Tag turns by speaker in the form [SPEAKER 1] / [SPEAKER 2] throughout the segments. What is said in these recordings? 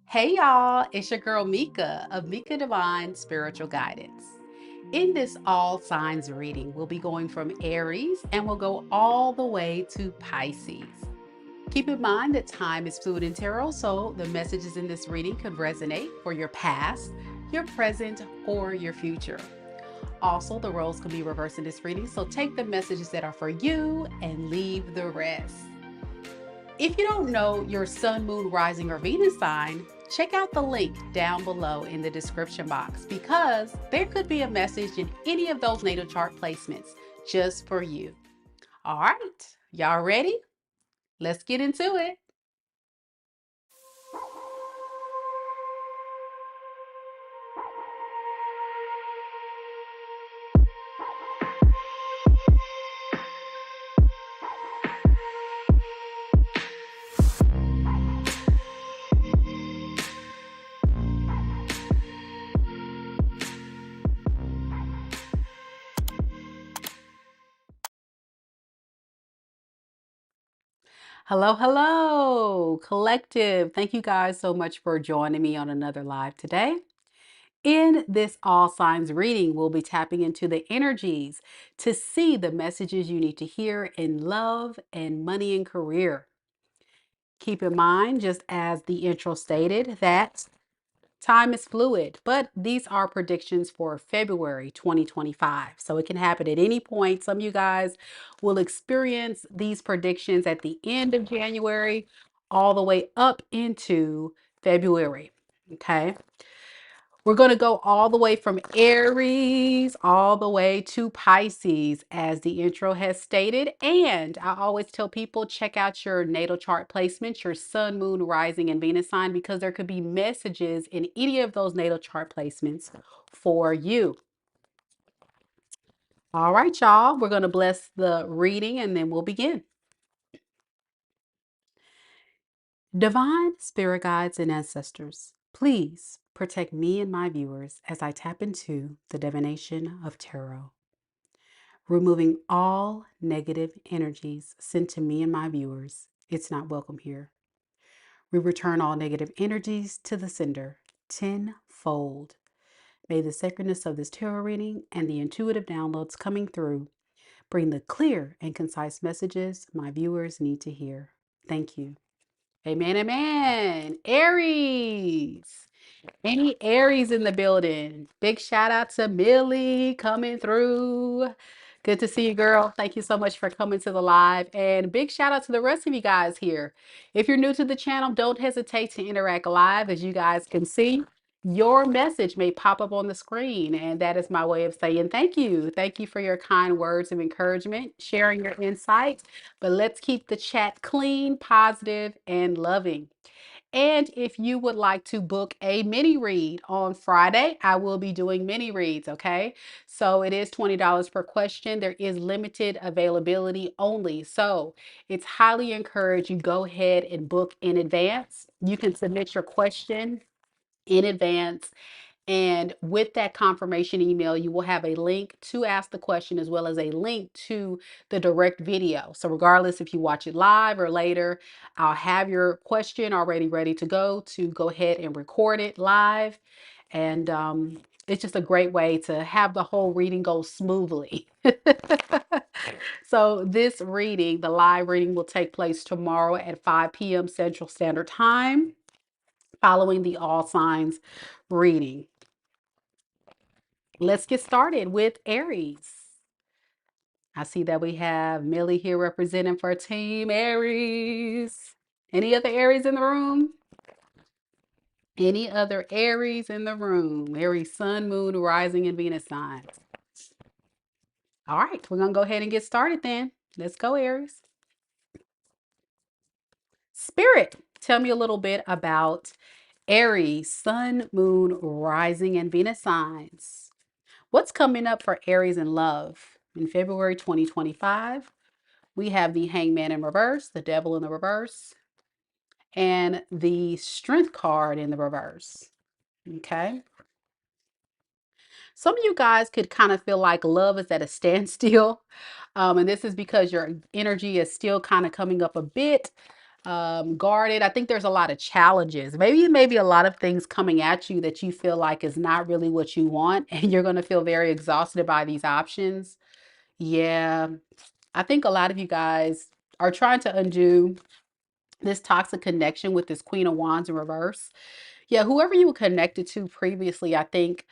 [SPEAKER 1] Hey y'all, it's your girl Mika of Mika Divine Spiritual Guidance. In this all signs reading, we'll be going from Aries and we'll go all the way to Pisces. Keep in mind that time is fluid in tarot, so the messages in this reading could resonate for your past, your present, or your future. Also, the roles can be reversed in this reading, so take the messages that are for you and leave the rest. If you don't know your sun, moon, rising, or Venus sign, check out the link down below in the description box because there could be a message in any of those natal chart placements just for you. All right, y'all ready? Let's get into it. Hello, hello, collective. Thank you guys so much for joining me on another live today. In this all signs reading, we'll be tapping into the energies to see the messages you need to hear in love and money and career. Keep in mind, just as the intro stated, that time is fluid, but these are predictions for February 2025. So it can happen at any point. Some of you guys will experience these predictions at the end of January, all the way up into February. Okay. We're going to go all the way from Aries all the way to Pisces, as the intro has stated. And I always tell people, check out your natal chart placements, your sun, moon, rising, and Venus sign, because there could be messages in any of those natal chart placements for you. All right, y'all, we're going to bless the reading and then we'll begin. Divine spirit guides and ancestors, please protect me and my viewers as I tap into the divination of tarot, removing all negative energies sent to me and my viewers. It's not welcome here. We return all negative energies to the sender tenfold. May the sacredness of this tarot reading and the intuitive downloads coming through bring the clear and concise messages my viewers need to hear. Thank you. Amen, amen. Aries. Any Aries in the building? Big shout out to Millie coming through. Good to see you, girl. Thank you so much for coming to the live. And big shout out to the rest of you guys here. If you're new to the channel, don't hesitate to interact live. As you guys can see, your message may pop up on the screen. And that is my way of saying thank you. Thank you for your kind words of encouragement, sharing your insights. But let's keep the chat clean, positive, and loving. And if you would like to book a mini read on Friday, I will be doing mini reads, okay? So it is $20 per question. There is limited availability only. So it's highly encouraged you go ahead and book in advance. You can submit your question in advance, and with that confirmation email, you will have a link to ask the question as well as a link to the direct video. So regardless if you watch it live or later, I'll have your question already ready to go ahead and record it live. And it's just a great way to have the whole reading go smoothly. So this reading, the live reading, will take place tomorrow at 5 p.m. Central Standard Time, following the all signs reading. Let's get started with Aries. I see that we have Millie here representing for Team Aries. Any other Aries in the room? Any other Aries in the room? Aries, Sun, Moon, Rising, and Venus signs. All right, we're going to go ahead and get started then. Let's go, Aries. Spirit, tell me a little bit about Aries, Sun, Moon, Rising, and Venus signs. What's coming up for Aries in love in February 2025? We have the Hangman in reverse, the Devil in the reverse, and the Strength card in the reverse. Okay. Some of you guys could kind of feel like love is at a standstill. And this is because your energy is still kind of coming up a bit. guarded. I think there's a lot of challenges. Maybe a lot of things coming at you that you feel like is not really what you want, and you're going to feel very exhausted by these options. Yeah, I think a lot of you guys are trying to undo this toxic connection with this Queen of Wands in reverse. Yeah, whoever you were connected to previously, I think,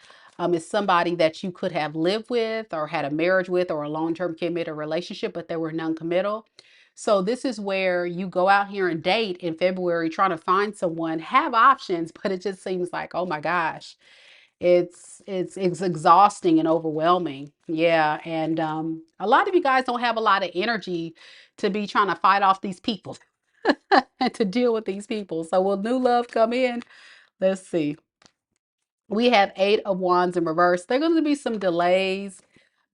[SPEAKER 1] is somebody that you could have lived with or had a marriage with or a long-term committed relationship, but they were non-committal. So this is where you go out here and date in February, trying to find someone, have options, but it just seems like, oh my gosh, it's exhausting and overwhelming. Yeah, and a lot of you guys don't have a lot of energy to be trying to fight off these people and to deal with these people. So will new love come in? Let's see. We have Eight of Wands in reverse. There are going to be some delays,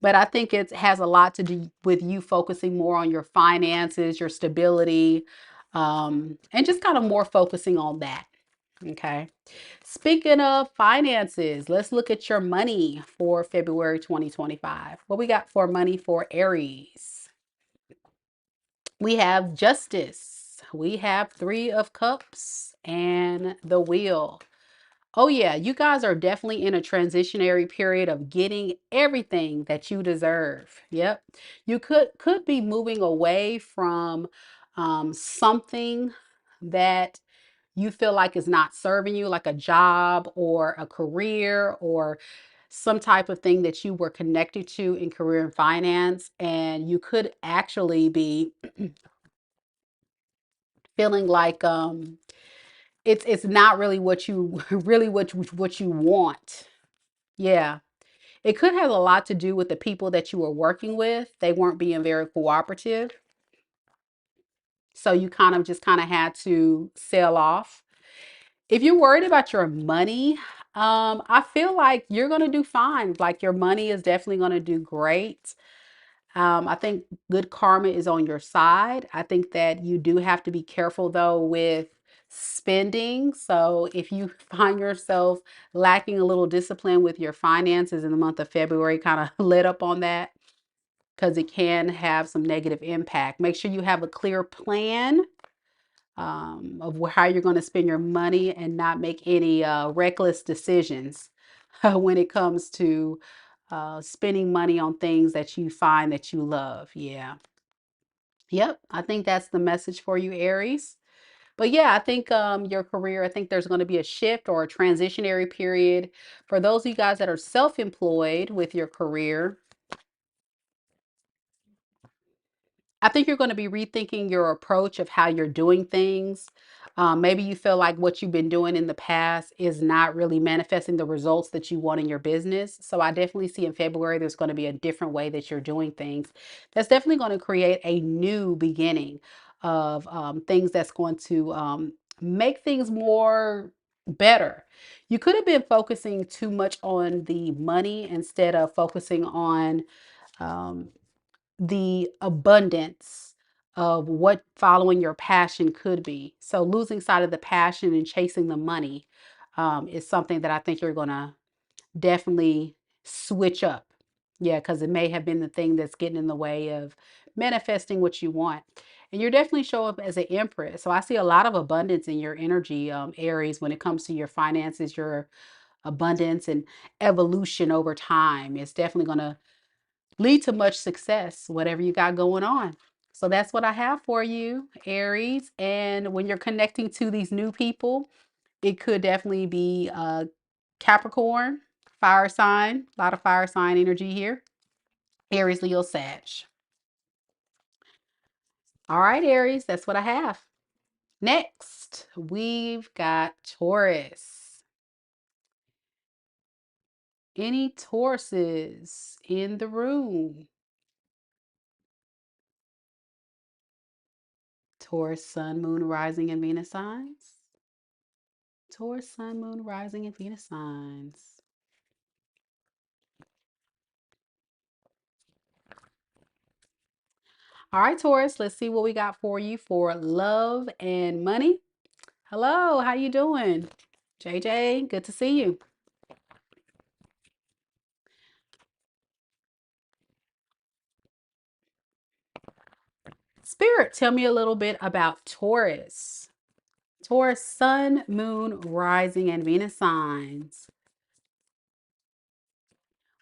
[SPEAKER 1] but I think it has a lot to do with you focusing more on your finances, your stability, and just kind of more focusing on that. Okay. Speaking of finances, let's look at your money for February 2025. What we got for money for Aries? We have Justice. We have Three of Cups and the Wheel. Oh yeah, you guys are definitely in a transitionary period of getting everything that you deserve. Yep. You could be moving away from something that you feel like is not serving you, like a job or a career or some type of thing that you were connected to in career and finance, and you could actually be feeling like it's not really what you really what you want. Yeah. It could have a lot to do with the people that you were working with. They weren't being very cooperative. So you kind of had to sell off. If you're worried about your money, I feel like you're going to do fine. Like your money is definitely going to do great. I think good karma is on your side. I think that you do have to be careful though with spending. So if you find yourself lacking a little discipline with your finances in the month of February, kind of let up on that because it can have some negative impact. Make sure you have a clear plan of how you're going to spend your money and not make any reckless decisions when it comes to spending money on things that you find that you love. Yeah. Yep. I think that's the message for you, Aries. But yeah, I think your career, I think there's going to be a shift or a transitionary period for those of you guys that are self-employed with your career. I think you're going to be rethinking your approach of how you're doing things. Maybe you feel like what you've been doing in the past is not really manifesting the results that you want in your business. So I definitely see in February there's going to be a different way that you're doing things. That's definitely going to create a new beginning of things that's going to make things more better. You could have been focusing too much on the money instead of focusing on um, the abundance of what following your passion could be. So losing sight of the passion and chasing the money is something that I think you're going to definitely switch up. Yeah, because it may have been the thing that's getting in the way of manifesting what you want. And you're definitely show up as an empress. So I see a lot of abundance in your energy, Aries, when it comes to your finances, your abundance and evolution over time. It's definitely going to lead to much success, whatever you got going on. So that's what I have for you, Aries. And when you're connecting to these new people, it could definitely be Capricorn, fire sign, a lot of fire sign energy here. Aries, Leo, Sag. All right, Aries, that's what I have. Next, we've got Taurus. Any Tauruses in the room? Taurus, Sun, Moon, Rising, and Venus signs. Taurus, Sun, Moon, Rising, and Venus signs. All right, Taurus, let's see what we got for you for love and money. Hello, how you doing? JJ, good to see you. Spirit, tell me a little bit about Taurus. Taurus, sun, moon, rising, and Venus signs.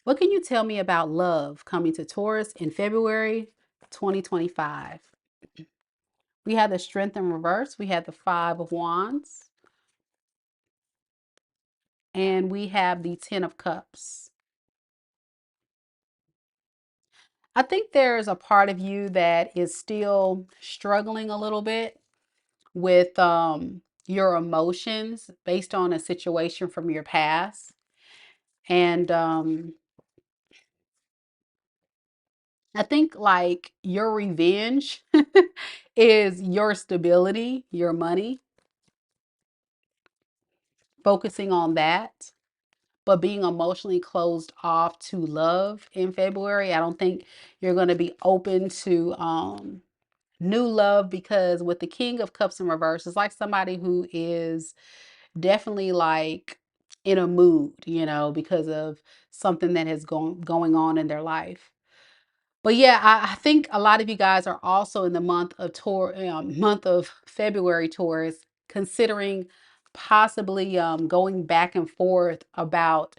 [SPEAKER 1] What can you tell me about love coming to Taurus in February 2025? We have the Strength in reverse. We have the Five of Wands. And we have the Ten of Cups. I think there's a part of you that is still struggling a little bit with your emotions based on a situation from your past. And I think like your revenge is your stability, your money, focusing on that, but being emotionally closed off to love in February. I don't think you're going to be open to new love, because with the King of Cups in reverse, it's like somebody who is definitely like in a mood, because of something that has going on in their life. But yeah, I think a lot of you guys are also in the month of February, Taurus, considering possibly going back and forth about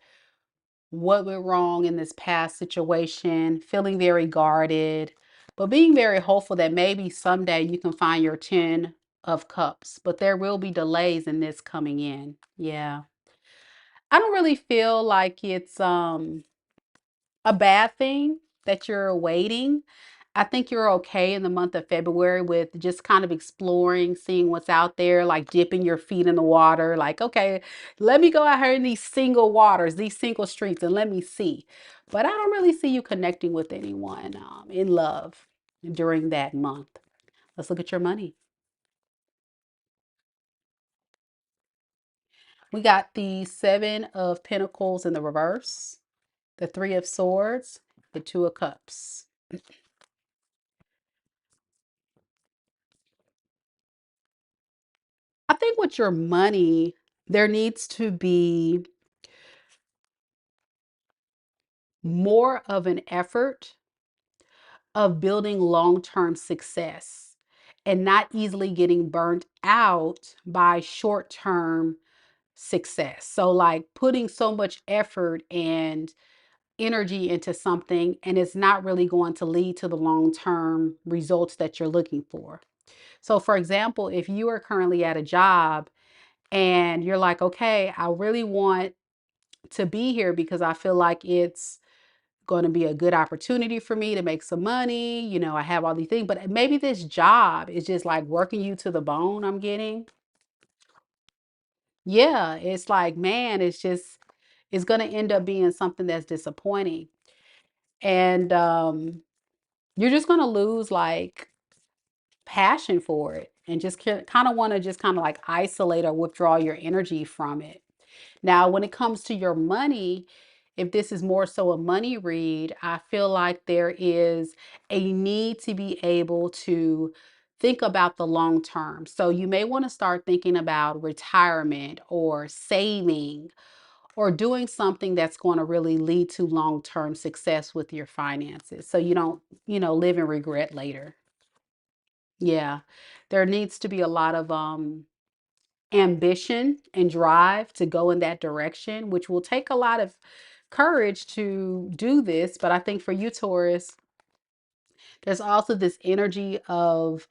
[SPEAKER 1] what went wrong in this past situation, feeling very guarded, but being very hopeful that maybe someday you can find your 10 of cups. But there will be delays in this coming in. Yeah. I don't really feel like it's a bad thing that you're waiting. I think you're okay in the month of February with just kind of exploring, seeing what's out there, like dipping your feet in the water. Like, okay, let me go out here in these single waters, these single streets, and let me see. But I don't really see you connecting with anyone in love during that month. Let's look at your money. We got the Seven of Pentacles in the reverse, the Three of Swords, the Two of Cups. I think with your money, there needs to be more of an effort of building long-term success and not easily getting burnt out by short-term success. So like putting so much effort and energy into something and it's not really going to lead to the long-term results that you're looking for. So for example, if you are currently at a job and you're like, okay, I really want to be here because I feel like it's going to be a good opportunity for me to make some money. I have all these things, but maybe this job is just like working you to the bone. I'm getting, yeah, it's like, man, it's going to end up being something that's disappointing. And you're just going to lose like passion for it and just kind of want to just kind of like isolate or withdraw your energy from it. Now, when it comes to your money, if this is more so a money read, I feel like there is a need to be able to think about the long term. So you may want to start thinking about retirement or saving or doing something that's going to really lead to long-term success with your finances. So you don't, live in regret later. Yeah. There needs to be a lot of ambition and drive to go in that direction, which will take a lot of courage to do this. But I think for you, Taurus, there's also this energy of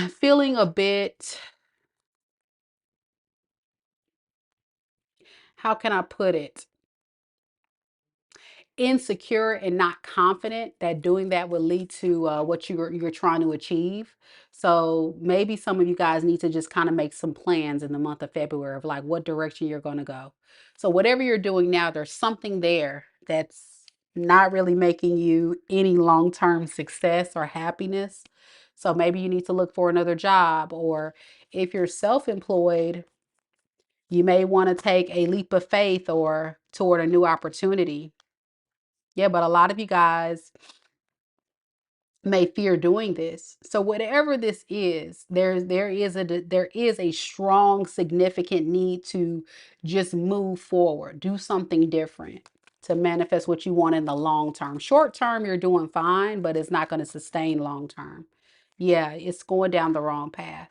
[SPEAKER 1] feeling a bit, how can I put it? Insecure and not confident that doing that will lead to what you're trying to achieve. So maybe some of you guys need to just kind of make some plans in the month of February of like what direction you're going to go. So whatever you're doing now, there's something there that's not really making you any long-term success or happiness. So maybe you need to look for another job, or if you're self-employed, you may want to take a leap of faith or toward a new opportunity. Yeah, but a lot of you guys may fear doing this. So whatever this is, there is a strong, significant need to just move forward, do something different. to manifest what you want in the long term. Short term, you're doing fine, but it's not going to sustain long term. Yeah, it's going down the wrong path.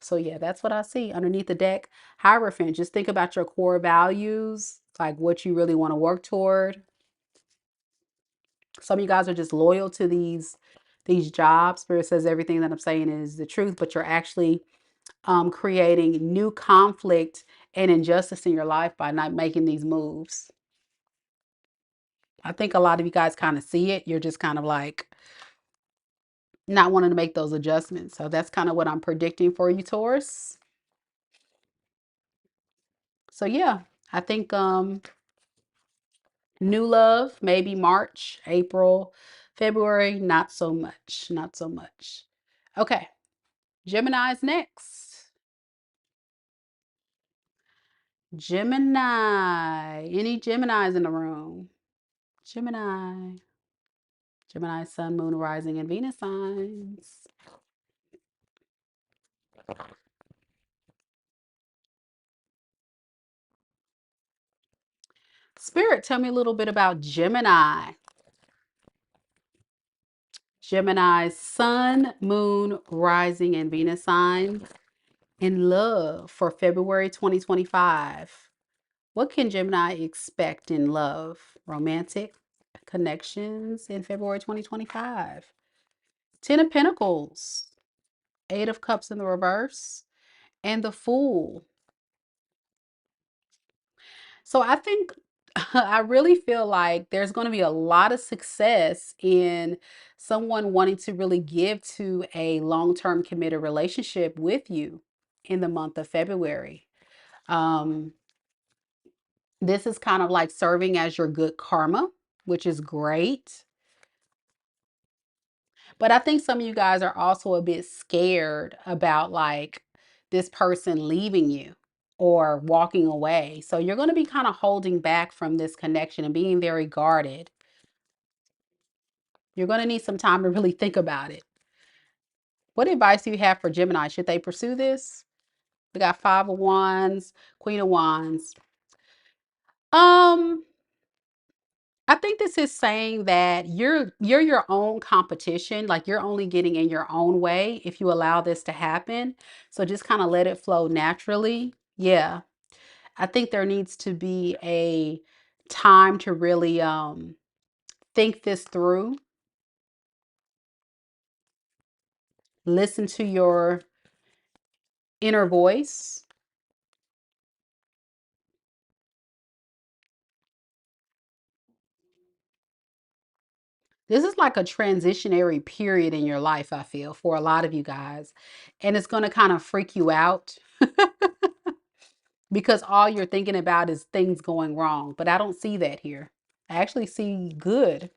[SPEAKER 1] So yeah, that's what I see underneath the deck. Hierophant, just think about your core values, like what you really want to work toward. Some of you guys are just loyal to these jobs. Spirit says everything that I'm saying is the truth, but you're actually creating new conflict and injustice in your life by not making these moves. I think a lot of you guys kind of see it. You're just kind of like not wanting to make those adjustments. So that's kind of what I'm predicting for you, Taurus. So yeah, I think new love, maybe March, April, February, not so much. Not so much. Okay, Gemini's next. Gemini. Any Geminis in the room? Gemini. Gemini, Sun, Moon, Rising, and Venus signs. Spirit, tell me a little bit about Gemini. Gemini, Sun, Moon, Rising, and Venus signs in love for February 2025. What can Gemini expect in love? Romantic connections in February 2025. Ten of Pentacles, Eight of Cups in the reverse, and the Fool. So I think I really feel like there's going to be a lot of success in someone wanting to really give to a long-term committed relationship with you in the month of February. Um, this is kind of like serving as your good karma, which is great. But I think some of you guys are also a bit scared about like this person leaving you or walking away. So you're going to be kind of holding back from this connection and being very guarded. You're going to need some time to really think about it. What advice do you have for Gemini? Should they pursue this? We got Five of Wands, Queen of Wands. Um, I think this is saying that you're your own competition, like you're only getting in your own way if you allow this to happen. So just kind of let it flow naturally. Yeah. I think there needs to be a time to really think this through. Listen to your inner voice. This is like a transitionary period in your life, I feel, for a lot of you guys. And it's going to kind of freak you out because all you're thinking about is things going wrong. But I don't see that here. I actually see good.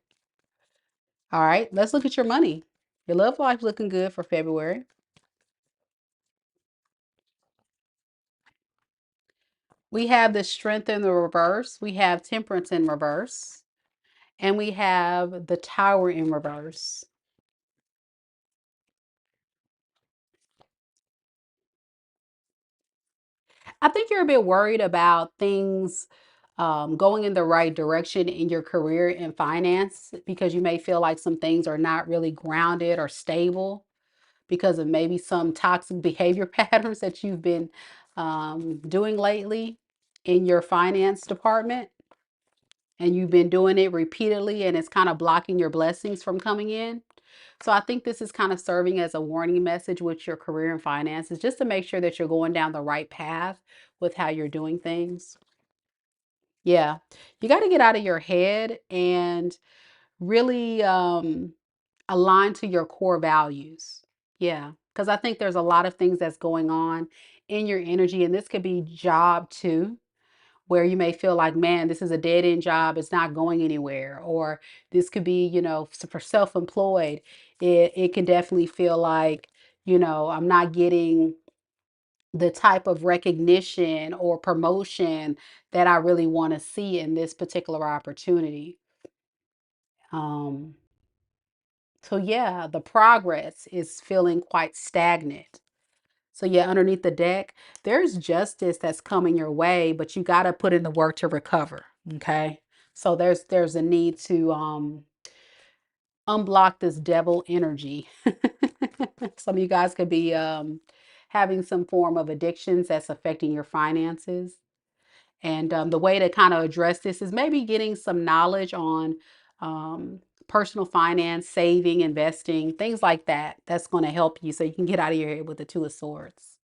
[SPEAKER 1] All right, let's look at your money. Your love life looking good for February. We have the Strength in the reverse. We have Temperance in reverse. And we have the Tower in reverse. I think you're a bit worried about things going in the right direction in your career and finance because you may feel like some things are not really grounded or stable because of maybe some toxic behavior patterns that you've been doing lately in your finance department. And you've been doing it repeatedly and it's kind of blocking your blessings from coming in. So I think this is kind of serving as a warning message with your career and finances, just to make sure that you're going down the right path with how you're doing things. Yeah, you got to get out of your head and really align to your core values. Yeah, because I think there's a lot of things that's going on in your energy, and this could be job too, where you may feel like, man, this is a dead end job, it's not going anywhere. Or this could be, for self employed, it can definitely feel like, I'm not getting the type of recognition or promotion that I really want to see in this particular opportunity. Um, so, yeah, the progress is feeling quite stagnant. So yeah, underneath the deck, there's justice that's coming your way, but you got to put in the work to recover. Okay. So there's a need to unblock this devil energy. Some of you guys could be having some form of addictions that's affecting your finances. And the way to kind of address this is maybe getting some knowledge on um, personal finance, saving, investing, things like that. That's going to help you so you can get out of your head with the Two of Swords.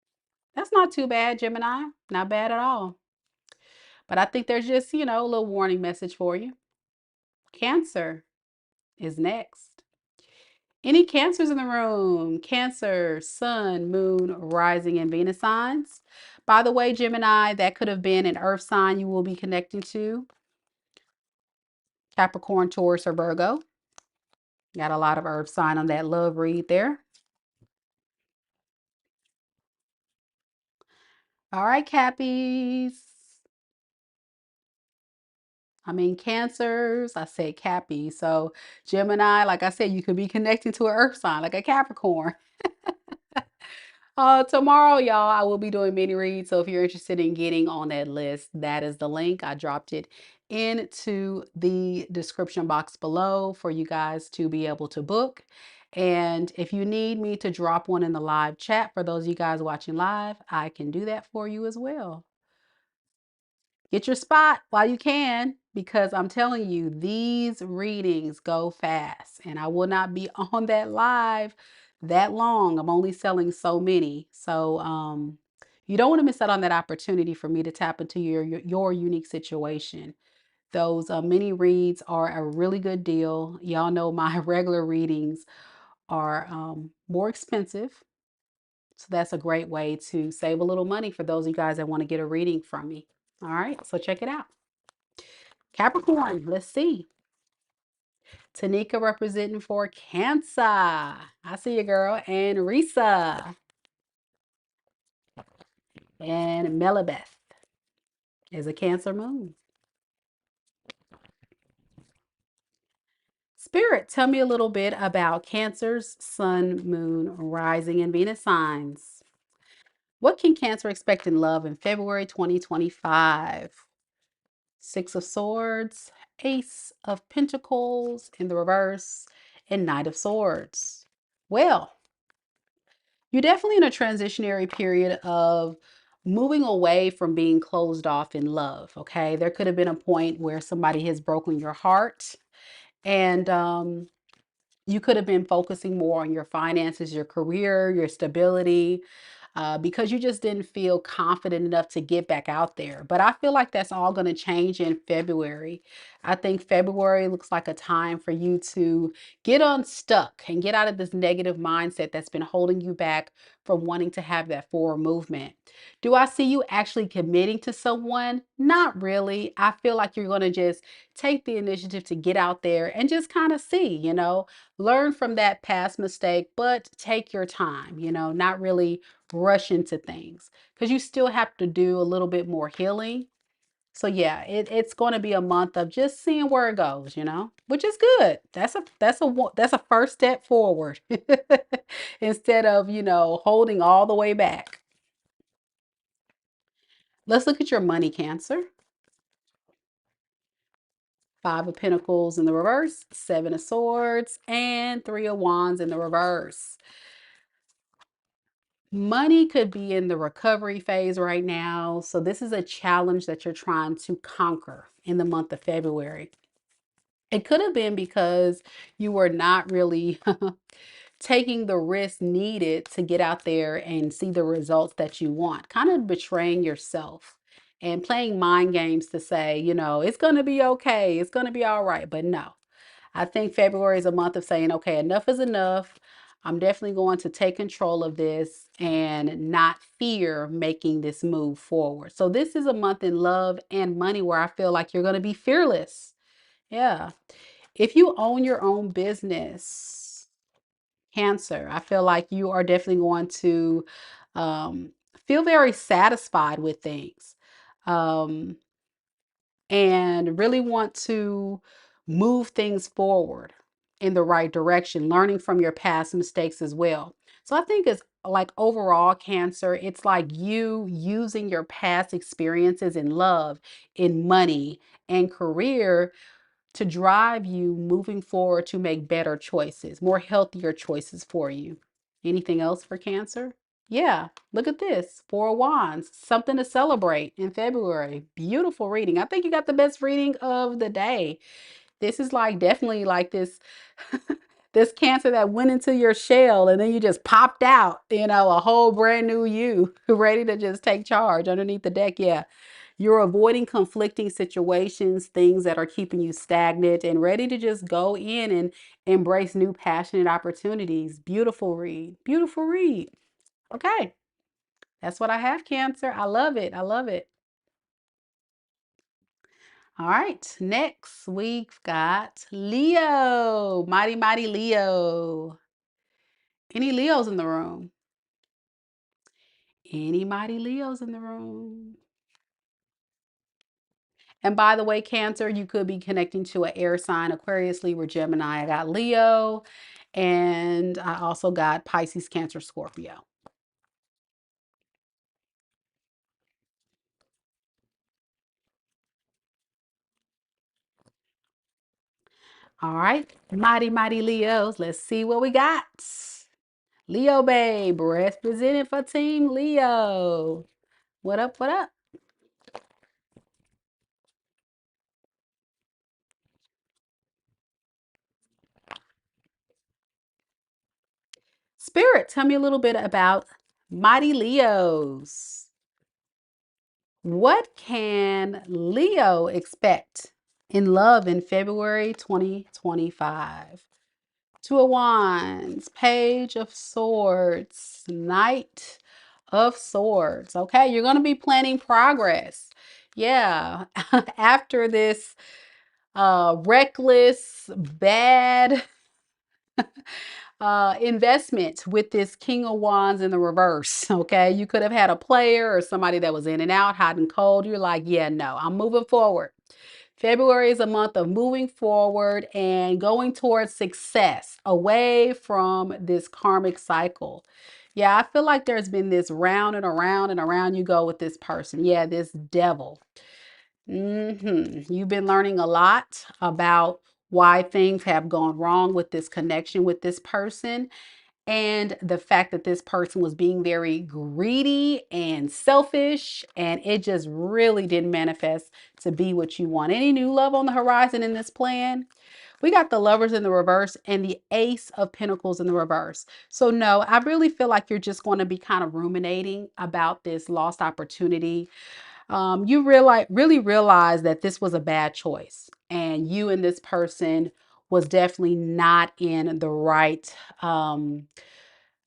[SPEAKER 1] That's not too bad, Gemini. Not bad at all. But I think there's just, a little warning message for you. Cancer is next. Any cancers in the room? Cancer, sun, moon, rising, and Venus signs. By the way, Gemini, that could have been an earth sign you will be connecting to. Capricorn, Taurus, or Virgo. Got a lot of earth sign on that love read there. All right, Cappies. I mean, Cancers. I said Cappy. So Gemini, like I said, you could be connecting to an earth sign, like a Capricorn. Tomorrow, y'all, I will be doing mini reads. So if you're interested in getting on that list, that is the link. I dropped it into the description box below for you guys to be able to book. And if you need me to drop one in the live chat for those of you guys watching live, I can do that for you as well. Get your spot while you can, because I'm telling you, these readings go fast and I will not be on that live that long. I'm only selling so many. So you don't want to miss out on that opportunity for me to tap into your unique situation. Those mini reads are a really good deal. Y'all know my regular readings are more expensive. So that's a great way to save a little money for those of you guys that want to get a reading from me. All right, so check it out. Capricorn, let's see. Tanika representing for Cancer. I see you, girl. And Risa. And Melibeth is a Cancer moon. Spirit, tell me a little bit about Cancer's sun, moon, rising, and Venus signs. What can Cancer expect in love in February 2025? Six of Swords, Ace of Pentacles in the reverse, and Knight of Swords. Well, you're definitely in a transitionary period of moving away from being closed off in love. Okay. There could have been a point where somebody has broken your heart and you could have been focusing more on your finances, your career, your stability, because you just didn't feel confident enough to get back out there. But I feel like that's all going to change in February. I think February looks like a time for you to get unstuck and get out of this negative mindset that's been holding you back from wanting to have that forward movement. Do I see you actually committing to someone? Not really. I feel like you're going to just take the initiative to get out there and just kind of see, learn from that past mistake, but take your time, not really rush into things because you still have to do a little bit more healing. So yeah, it's going to be a month of just seeing where it goes, which is good. That's a first step forward instead of, holding all the way back. Let's look at your money, Cancer. Five of Pentacles in the reverse, Seven of Swords, and Three of Wands in the reverse. Money could be in the recovery phase right now. So this is a challenge that you're trying to conquer in the month of February. It could have been because you were not really taking the risk needed to get out there and see the results that you want, kind of betraying yourself and playing mind games to say, it's going to be okay. It's going to be all right. But no, I think February is a month of saying, okay, enough is enough. I'm definitely going to take control of this and not fear making this move forward. So this is a month in love and money where I feel like you're going to be fearless. Yeah. If you own your own business, Cancer, I feel like you are definitely going to feel very satisfied with things and really want to move things forward. in the right direction, learning from your past mistakes as well. So I think it's like overall, Cancer, it's like you using your past experiences in love, in money, and career to drive you moving forward to make better choices, more healthier choices for you. Anything else for Cancer? Yeah, look at this. Four of Wands, something to celebrate in February. Beautiful reading. I think you got the best reading of the day. This is like definitely like this this Cancer that went into your shell and then you just popped out, you know, a whole brand new you ready to just take charge underneath the deck. Yeah. You're avoiding conflicting situations, things that are keeping you stagnant, and ready to just go in and embrace new passionate opportunities. Beautiful read. Beautiful read. Okay. That's what I have, Cancer. I love it. I love it. All right. Next, we've got Leo. Mighty, mighty Leo. Any Leos in the room? Any mighty Leos in the room? And by the way, Cancer, you could be connecting to an air sign, Aquarius, Libra, Gemini. I got Leo, and I also got Pisces, Cancer, Scorpio. All right, mighty, mighty Leos. Let's see what we got. Leo, babe, representing for Team Leo. What up, what up? Spirit, tell me a little bit about mighty Leos. What can Leo expect in love in February 2025? Two of Wands, Page of Swords, Knight of Swords. Okay, you're going to be planning progress. Yeah, after this reckless, bad investment with this King of Wands in the reverse. Okay, you could have had a player or somebody that was in and out, hot and cold. You're like, yeah, no, I'm moving forward. February is a month of moving forward and going towards success, away from this karmic cycle. Yeah, I feel like there's been this round and around and around you go with this person. Yeah, this devil. You've been learning a lot about why things have gone wrong with this connection with this person, and the fact that this person was being very greedy and selfish, and it just really didn't manifest to be what you want. Any new love on the horizon in this plan? We got the Lovers in the reverse and the Ace of Pentacles in the reverse. So no, I really feel like you're just going to be kind of ruminating about this lost opportunity. You really realize that this was a bad choice, and you and this person was definitely not in the right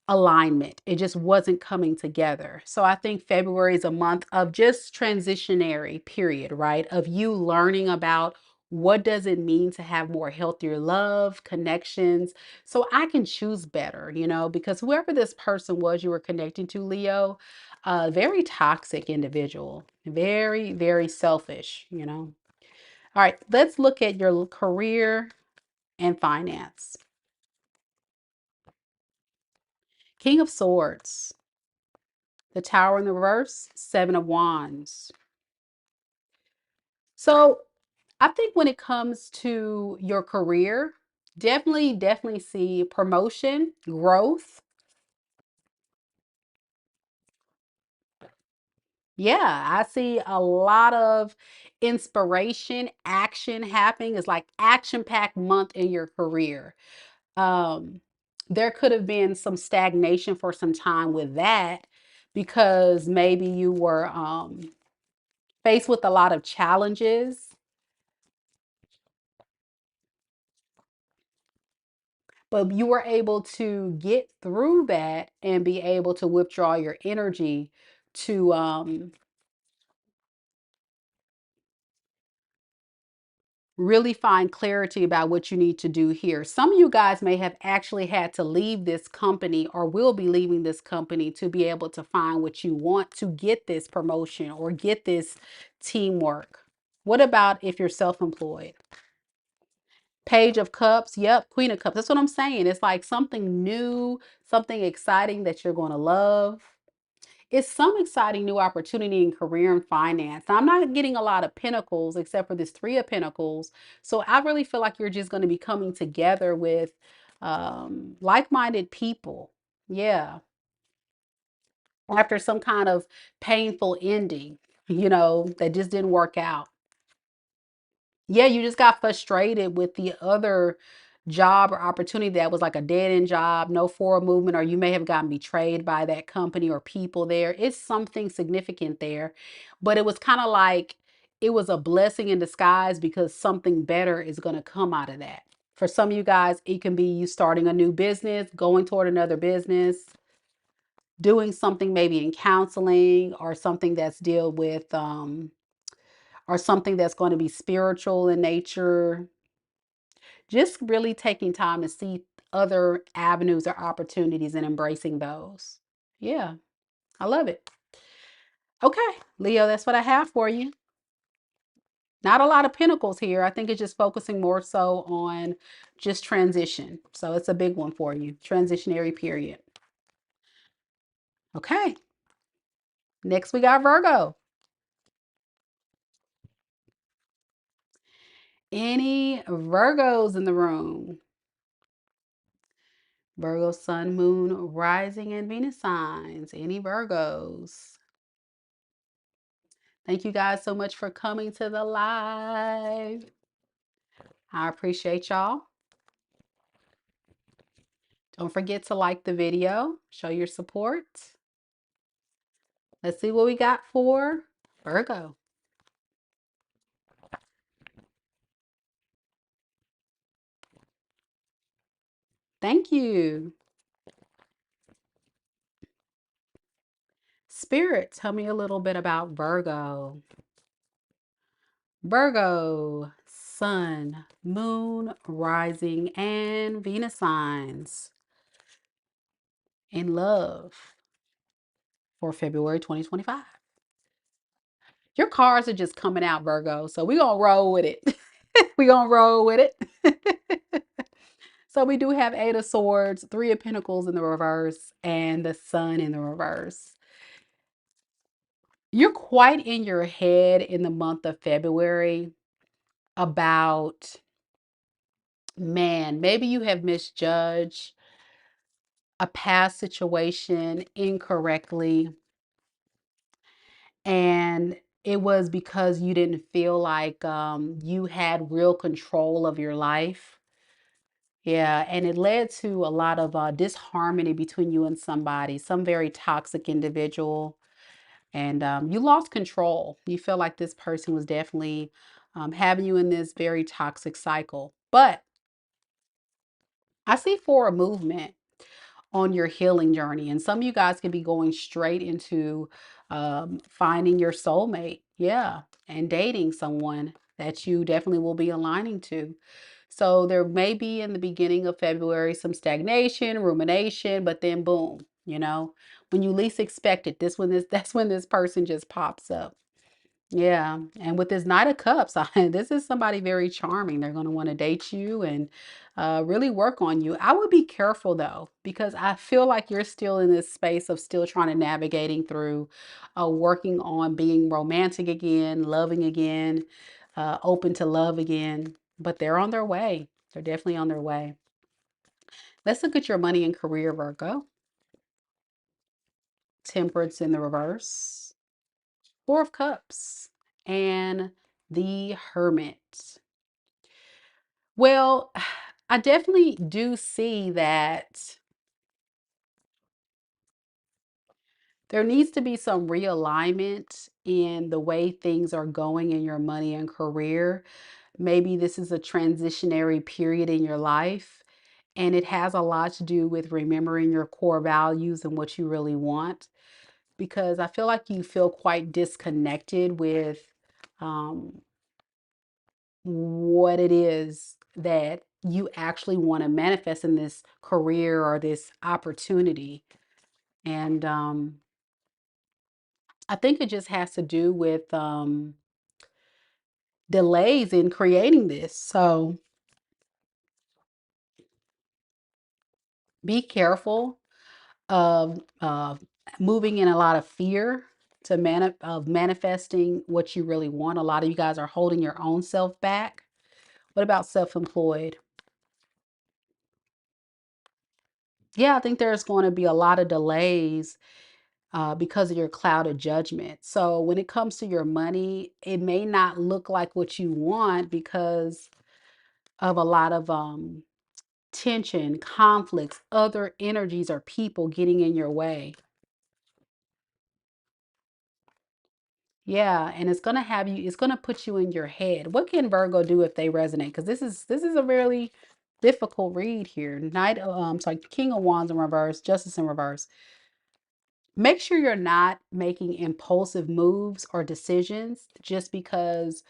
[SPEAKER 1] alignment. It just wasn't coming together. So I think February is a month of just transitionary period, right? Of you learning about what does it mean to have more healthier love, connections, so I can choose better, you know, because whoever this person was you were connecting to, Leo, a very toxic individual, very, very selfish, you know. All right, let's look at your career and finance. King of Swords. The Tower in the reverse, Seven of Wands. So I think when it comes to your career, definitely see promotion, growth. Yeah, I see a lot of inspiration, action happening. It's like action-packed month in your career. Um, there could have been some stagnation for some time with that because maybe you were faced with a lot of challenges, but you were able to get through that and be able to withdraw your energy to really find clarity about what you need to do here. Some of you guys may have actually had to leave this company or will be leaving this company to be able to find what you want to get this promotion or get this teamwork. What about if you're self-employed? Page of Cups. Yep, Queen of Cups. That's what I'm saying. It's like something new, something exciting that you're going to love. It's some exciting new opportunity in career and finance. Now, I'm not getting a lot of pentacles except for this Three of Pentacles. So I really feel like you're just going to be coming together with like-minded people. Yeah. After some kind of painful ending, that just didn't work out. Yeah, you just got frustrated with the other job or opportunity that was like a dead end job, no forward movement, or you may have gotten betrayed by that company or people there. It's something significant there, but it was kind of like it was a blessing in disguise because something better is going to come out of that. For some of you guys, it can be you starting a new business, going toward another business, doing something maybe in counseling or something that's deal with or something that's going to be spiritual in nature. Just really taking time to see other avenues or opportunities and embracing those. Yeah, I love it. Okay, Leo, that's what I have for you. Not a lot of pentacles here. I think it's just focusing more so on just transition. So it's a big one for you. Transitionary period. Okay. Next we got Virgo. Any Virgos in the room? Virgo, Sun, Moon, Rising, and Venus signs. Any Virgos? Thank you guys so much for coming to the live. I appreciate y'all. Don't forget to like the video, show your support. Let's see what we got for Virgo. Thank you. Spirit, tell me a little bit about Virgo. Virgo, Sun, Moon, Rising, and Venus signs in love for February 2025. Your cards are just coming out, Virgo, so we're going to roll with it. We're going to roll with it. So we do have Eight of Swords, Three of Pentacles in the reverse, and the Sun in the reverse. You're quite in your head in the month of February about, man, maybe you have misjudged a past situation incorrectly. And it was because you didn't feel like you had real control of your life. Yeah, and it led to a lot of disharmony between you and somebody, some very toxic individual. And you lost control. You feel like this person was definitely having you in this very toxic cycle. But I see forward movement on your healing journey. And some of you guys can be going straight into finding your soulmate. Yeah. And dating someone that you definitely will be aligning to. So there may be in the beginning of February some stagnation, rumination, but then boom, when you least expect it, that's when this person just pops up. Yeah, and with this Knight of Cups, this is somebody very charming. They're going to want to date you and really work on you. I would be careful though, because I feel like you're still in this space of still trying to navigating through working on being romantic again, loving again, open to love again. But they're on their way. They're definitely on their way. Let's look at your money and career, Virgo. Temperance in the reverse. Four of Cups and the Hermit. Well, I definitely do see that there needs to be some realignment in the way things are going in your money and career. Maybe this is a transitionary period in your life, and it has a lot to do with remembering your core values and what you really want. Because I feel like you feel quite disconnected with um, what it is that you actually want to manifest in this career or this opportunity. And I think it just has to do with delays in creating this. So Be careful of moving in a lot of fear to manifesting what you really want. A lot of you guys are holding your own self back. What about self-employed? Yeah, I think there's going to be a lot of delays because of your cloud of judgment. So when it comes to your money, it may not look like what you want because of a lot of tension, conflicts, other energies or people getting in your way. Yeah, and it's gonna have you, it's gonna put you in your head. What can Virgo do if they resonate? Because this is a really difficult read here. Sorry, King of Wands in reverse, Justice in reverse. Make sure you're not making impulsive moves or decisions just because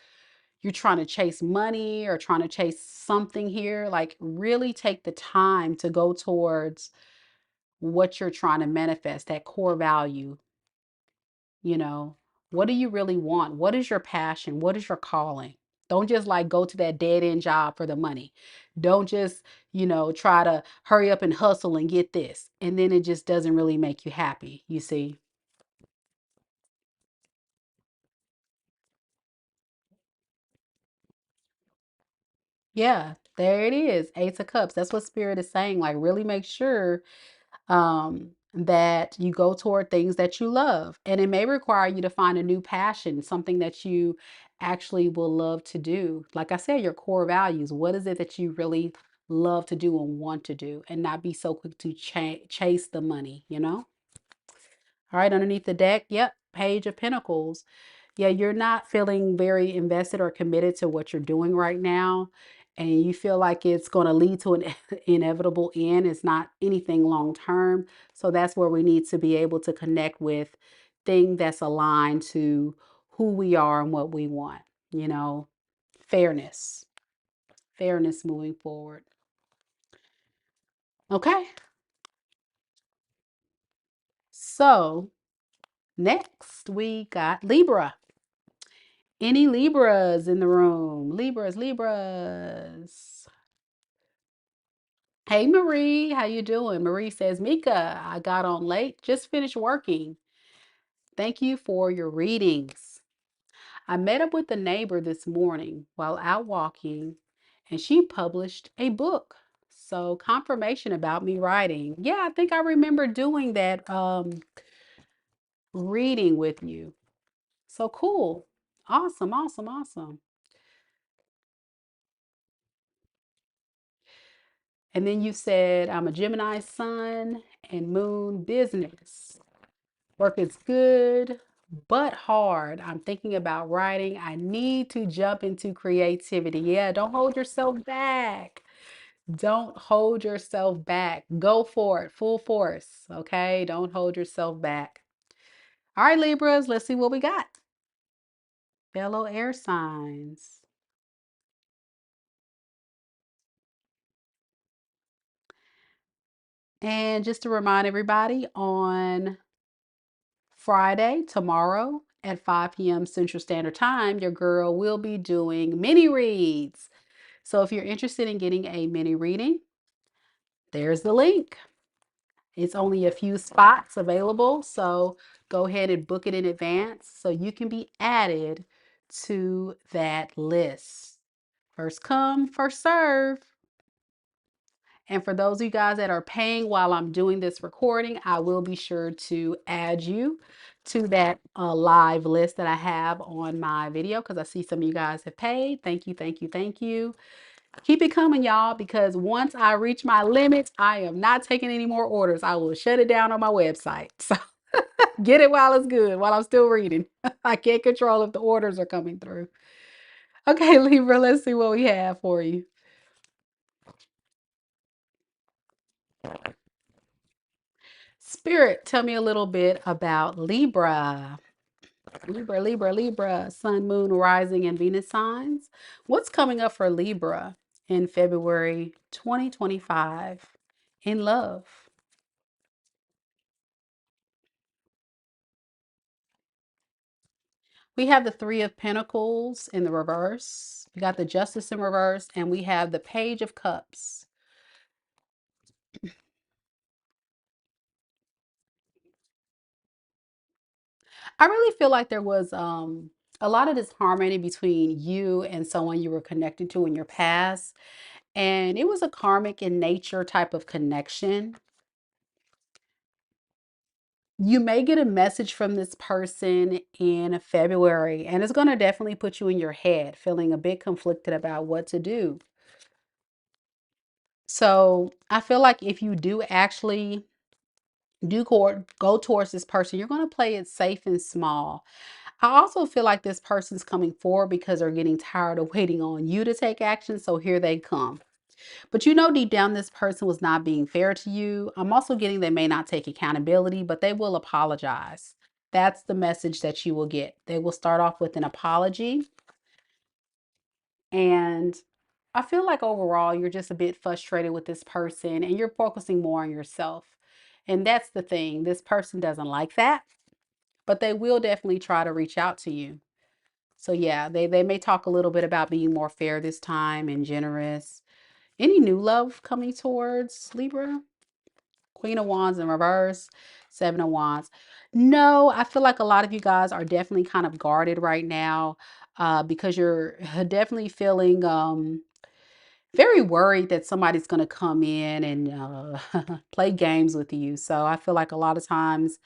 [SPEAKER 1] you're trying to chase money or trying to chase something here. Like, really take the time to go towards what you're trying to manifest, that core value. You know, what do you really want? What is your passion? What is your calling? Don't just like go to that dead end job for the money. Don't just, try to hurry up and hustle and get this. And then it just doesn't really make you happy, you see? Yeah, there it is. Ace of Cups. That's what Spirit is saying. Like, really make sure that you go toward things that you love. And it may require you to find a new passion, something that you actually will love to do. Like I said, your core values. What is it that you really love to do and want to do, and not be so quick to chase the money, you know? All right, underneath the deck, yep, Page of Pentacles. Yeah, you're not feeling very invested or committed to what you're doing right now, and you feel like it's going to lead to an inevitable end. It's not anything long term. So that's where we need to be able to connect with things that's aligned to who we are and what we want, you know, fairness, fairness moving forward. Okay, so next we got Libra. Any Libras in the room? Libras, Libras. Hey Marie, how you doing? Marie says, Mika, I got on late, just finished working. Thank you for your readings. I met up with a neighbor this morning while out walking, and she published a book. So confirmation about me writing. Yeah, I think I remember doing that reading with you. So cool. Awesome, awesome, awesome. And then you said, I'm a Gemini sun and moon business. Work is good, but hard. I'm thinking about writing. I need to jump into creativity. Yeah, don't hold yourself back. Don't hold yourself back. Go for it, full force. Okay, don't hold yourself back. All right, Libras, let's see what we got. Fellow air signs. And just to remind everybody, on Friday, tomorrow at 5 p.m. Central Standard Time, your girl will be doing mini reads. So if you're interested in getting a mini reading, there's the link. It's only a few spots available, so go ahead and book it in advance so you can be added to that list. First come, first serve. And for those of you guys that are paying while I'm doing this recording, I will be sure to add you to that live list that I have on my video, because I see some of you guys have paid. Thank you, thank you, thank you. Keep it coming, y'all, because once I reach my limits, I am not taking any more orders. I will shut it down on my website. So get it while it's good, while I'm still reading. I can't control if the orders are coming through. Okay, Libra, let's see what we have for you. Spirit, tell me a little bit about Libra. Libra, Libra, Libra, Sun, Moon, Rising, and Venus signs. What's coming up for Libra in February 2025 in love? We have the Three of Pentacles in the reverse. We got the Justice in reverse, and we have the Page of Cups. I really feel like there was a lot of disharmony between you and someone you were connected to in your past. And it was a karmic in nature type of connection. You may get a message from this person in February, and it's going to definitely put you in your head, feeling a bit conflicted about what to do. So I feel like if you do actually go towards this person, you're going to play it safe and small. I also feel like this person's coming forward because they're getting tired of waiting on you to take action. So here they come. But you know, deep down, this person was not being fair to you. I'm also getting they may not take accountability, but they will apologize. That's the message that you will get. They will start off with an apology. And I feel like overall, you're just a bit frustrated with this person and you're focusing more on yourself. And that's the thing. This person doesn't like that, but they will definitely try to reach out to you. So yeah, they may talk a little bit about being more fair this time and generous. Any new love coming towards Libra? Queen of Wands in reverse, Seven of Wands. No, I feel like a lot of you guys are definitely kind of guarded right now because you're definitely feeling very worried that somebody's going to come in and play games with you. So I feel like a lot of times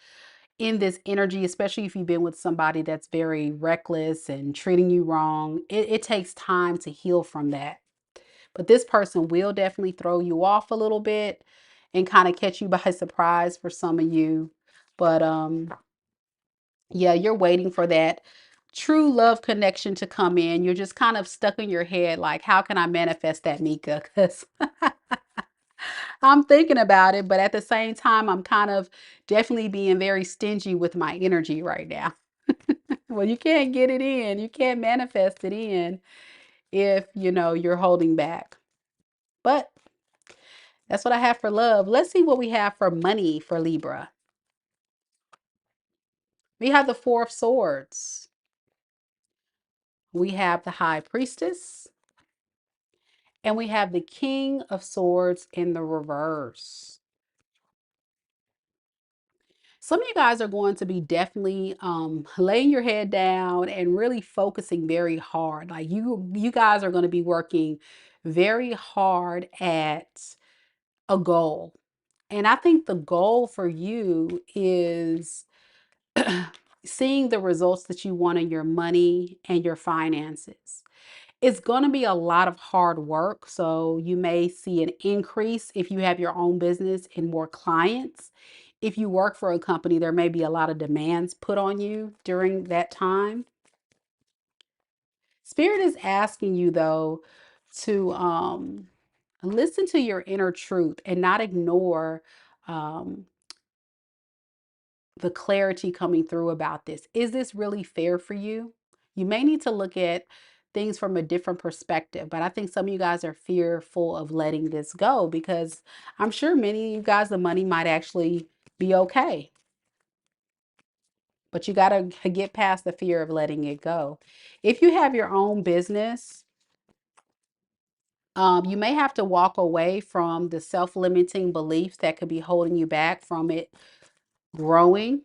[SPEAKER 1] in this energy, especially if you've been with somebody that's very reckless and treating you wrong, it takes time to heal from that. But this person will definitely throw you off a little bit and kind of catch you by surprise for some of you. But yeah, you're waiting for that true love connection to come in. You're just kind of stuck in your head like, how can I manifest that, Mika? Because I'm thinking about it, but at the same time, I'm kind of definitely being very stingy with my energy right now. Well, you can't get it in. You can't manifest it in if, you're holding back. But that's what I have for love. Let's see what we have for money for Libra. We have the Four of Swords. We have the High Priestess. And we have the King of Swords in the reverse. Some of you guys are going to be definitely laying your head down and really focusing very hard. Like you guys are going to be working very hard at a goal. And I think the goal for you is seeing the results that you want in your money and your finances. It's going to be a lot of hard work. So you may see an increase if you have your own business and more clients. If you work for a company, there may be a lot of demands put on you during that time. Spirit is asking you, though, to listen to your inner truth and not ignore um, the clarity coming through about this. Is this really fair for you? You may need to look at things from a different perspective, but I think some of you guys are fearful of letting this go because I'm sure many of you guys, the money might actually be okay. But you got to get past the fear of letting it go. If you have your own business, you may have to walk away from the self-limiting beliefs that could be holding you back from it growing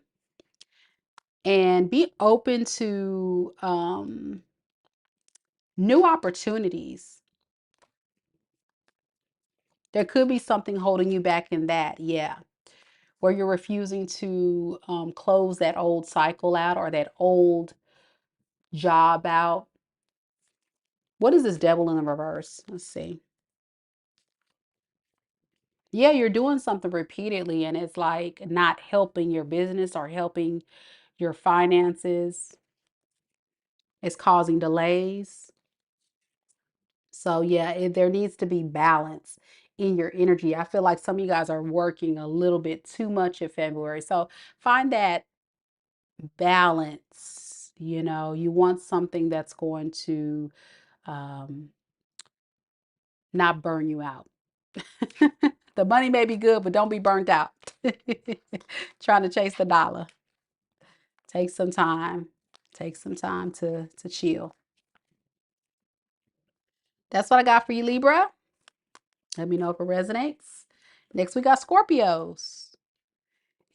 [SPEAKER 1] and be open to new opportunities. There could be something holding you back in that, yeah, where you're refusing to close that old cycle out or that old job out. What is this devil in the reverse? Let's see. Yeah, you're doing something repeatedly and it's like not helping your business or helping your finances. It's causing delays. So yeah, there needs to be balance in your energy. I feel like some of you guys are working a little bit too much in February. So find that balance. You want something that's going to um, not burn you out. The money may be good, but don't be burnt out. Trying to chase the dollar. Take some time. Take some time to chill. That's what I got for you, Libra. Let me know if it resonates. Next, we got Scorpios.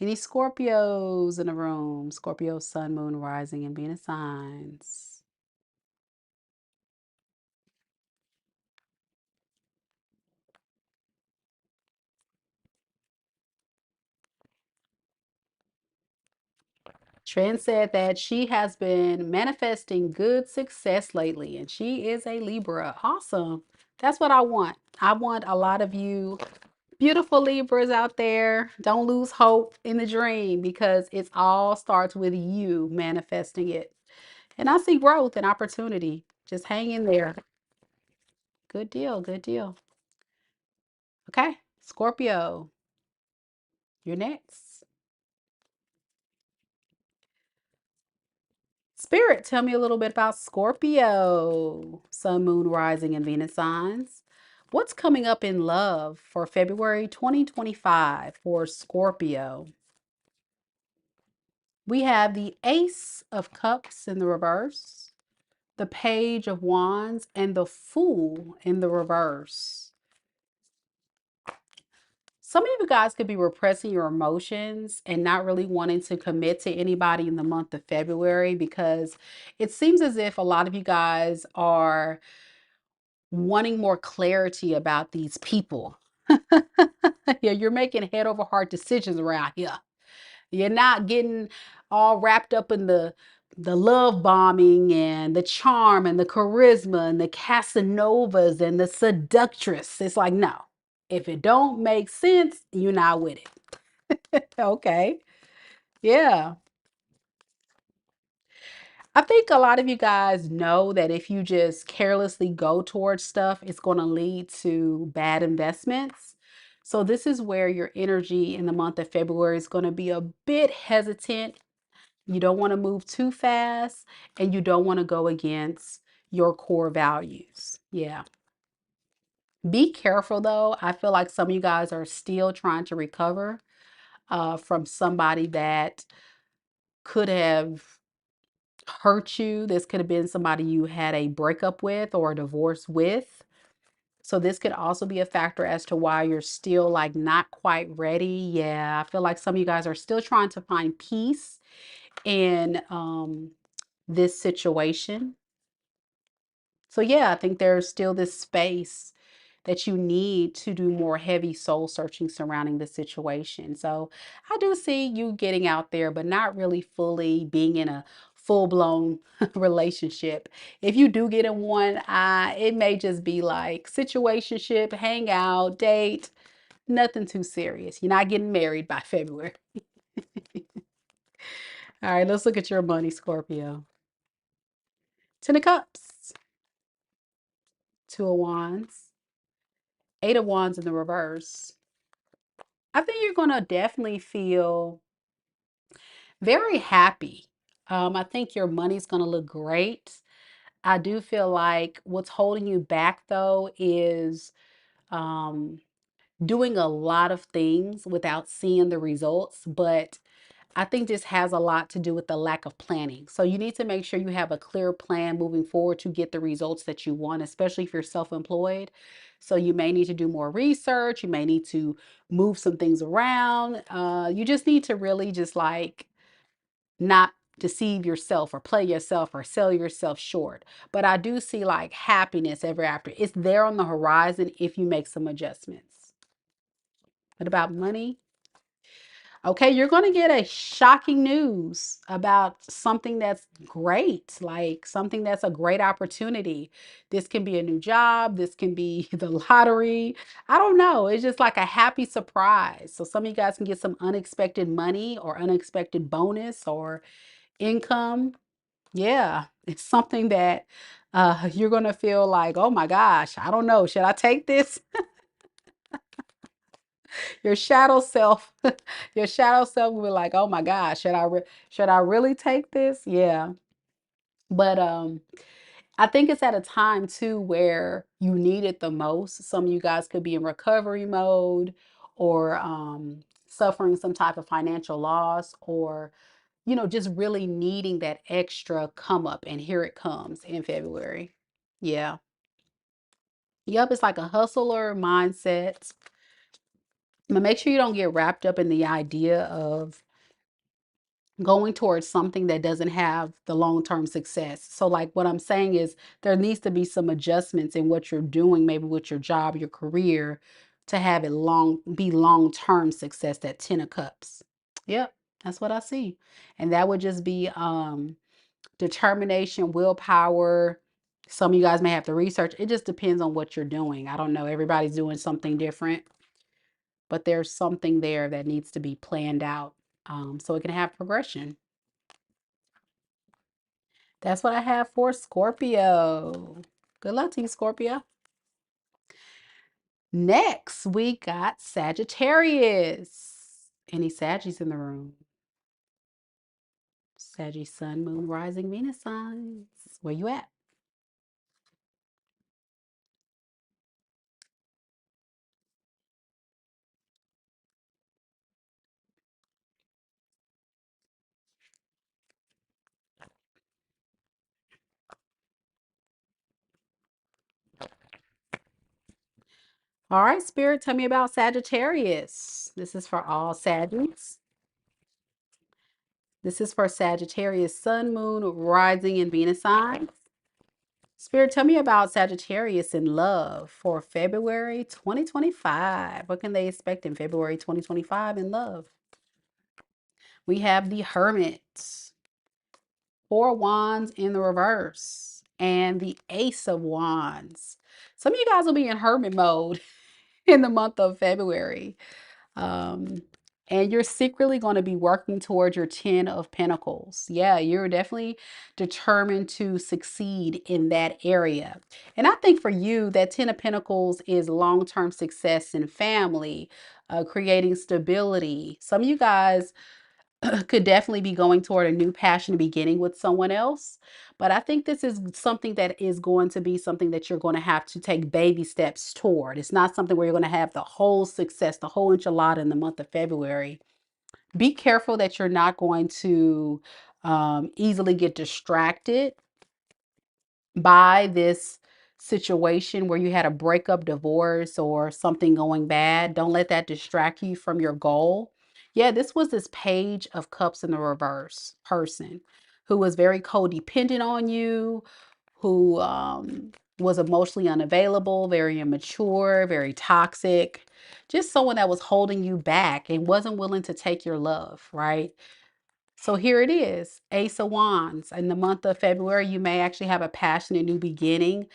[SPEAKER 1] Any Scorpios in the room? Scorpio, sun, moon, rising, and Venus signs. Trent said that she has been manifesting good success lately, and she is a Libra. Awesome. That's what I want. I want a lot of you beautiful Libras out there. Don't lose hope in the dream because it all starts with you manifesting it. And I see growth and opportunity. Just hang in there. Good deal. Good deal. Okay. Scorpio, you're next. Spirit, tell me a little bit about Scorpio, Sun, Moon, Rising, and Venus signs. What's coming up in love for February 2025 for Scorpio? We have the Ace of Cups in the reverse, the Page of Wands, and the Fool in the reverse. Some of you guys could be repressing your emotions and not really wanting to commit to anybody in the month of February because it seems as if a lot of you guys are wanting more clarity about these people. Yeah, you're making head over heart decisions around here. You're not getting all wrapped up in the love bombing and the charm and the charisma and the Casanovas and the seductress. It's like, no, if it don't make sense, you're not with it. Okay. Yeah. I think a lot of you guys know that if you just carelessly go towards stuff, it's going to lead to bad investments. So this is where your energy in the month of February is going to be a bit hesitant. You don't want to move too fast and you don't want to go against your core values. Yeah. Be careful though. I feel like some of you guys are still trying to recover from somebody that could have hurt you. This could have been somebody you had a breakup with or a divorce with. So this could also be a factor as to why you're still like not quite ready. Yeah, I feel like some of you guys are still trying to find peace in this situation. So yeah, I think there's still this space that you need to do more heavy soul searching surrounding the situation. So I do see you getting out there, but not really fully being in a full-blown relationship. If you do get in one, it may just be like situationship, hang out, date, nothing too serious. You're not getting married by February. All right, let's look at your money, Scorpio. Ten of Cups, Two of Wands, Eight of Wands in the reverse. I think you're going to definitely feel very happy. I think your money's going to look great. I do feel like what's holding you back though is um, doing a lot of things without seeing the results, but I think this has a lot to do with the lack of planning. So you need to make sure you have a clear plan moving forward to get the results that you want, especially if you're self-employed. So you may need to do more research. You may need to move some things around. You just need to really just like not deceive yourself or play yourself or sell yourself short. But I do see like happiness ever after. It's there on the horizon if you make some adjustments. What about money? Okay, you're going to get a shocking news about something that's great, like something that's a great opportunity. This can be a new job, this can be the lottery. I don't know. It's just like a happy surprise. So some of you guys can get some unexpected money or unexpected bonus or income. Yeah, it's something that you're going to feel like, oh my gosh, I don't know. Should I take this? Your shadow self, your shadow self will be like, oh my gosh, should I really take this? Yeah. But I think it's at a time too where you need it the most. Some of you guys could be in recovery mode or suffering some type of financial loss or just really needing that extra come up, and here it comes in February. Yeah. Yep, it's like a hustler mindset. But make sure you don't get wrapped up in the idea of going towards something that doesn't have the long-term success. So like what I'm saying is there needs to be some adjustments in what you're doing, maybe with your job, your career, to have it be long-term success, that 10 of cups. Yep, that's what I see. And that would just be determination, willpower. Some of you guys may have to research. It just depends on what you're doing. I don't know. Everybody's doing something different, but there's something there that needs to be planned out so it can have progression. That's what I have for Scorpio. Good luck to you, Scorpio. Next, we got Sagittarius. Any Saggies in the room? Saggy, Sun, Moon, Rising, Venus signs. Where you at? All right, Spirit, tell me about Sagittarius. This is for all Saggies. This is for Sagittarius, Sun, Moon, Rising, and Venus signs. Spirit, tell me about Sagittarius in love for February 2025. What can they expect in February 2025 in love? We have the Hermit, 4 wands in the reverse, and the Ace of Wands. Some of you guys will be in hermit mode in the month of February. Um, and you're secretly going to be working towards your 10 of Pentacles. Yeah, you're definitely determined to succeed in that area. And I think for you, that 10 of Pentacles is long-term success in family, creating stability. Some of you guys could definitely be going toward a new passion beginning with someone else. But I think this is something that is going to be something that you're going to have to take baby steps toward. It's not something where you're going to have the whole success, the whole enchilada in the month of February. Be careful that you're not going to easily get distracted by this situation where you had a breakup, divorce, or something going bad. Don't let that distract you from your goal. Yeah, this was this Page of Cups in the reverse person who was very codependent on you, who was emotionally unavailable, very immature, very toxic, just someone that was holding you back and wasn't willing to take your love, right? So here it is, Ace of Wands. In the month of February, you may actually have a passionate new beginning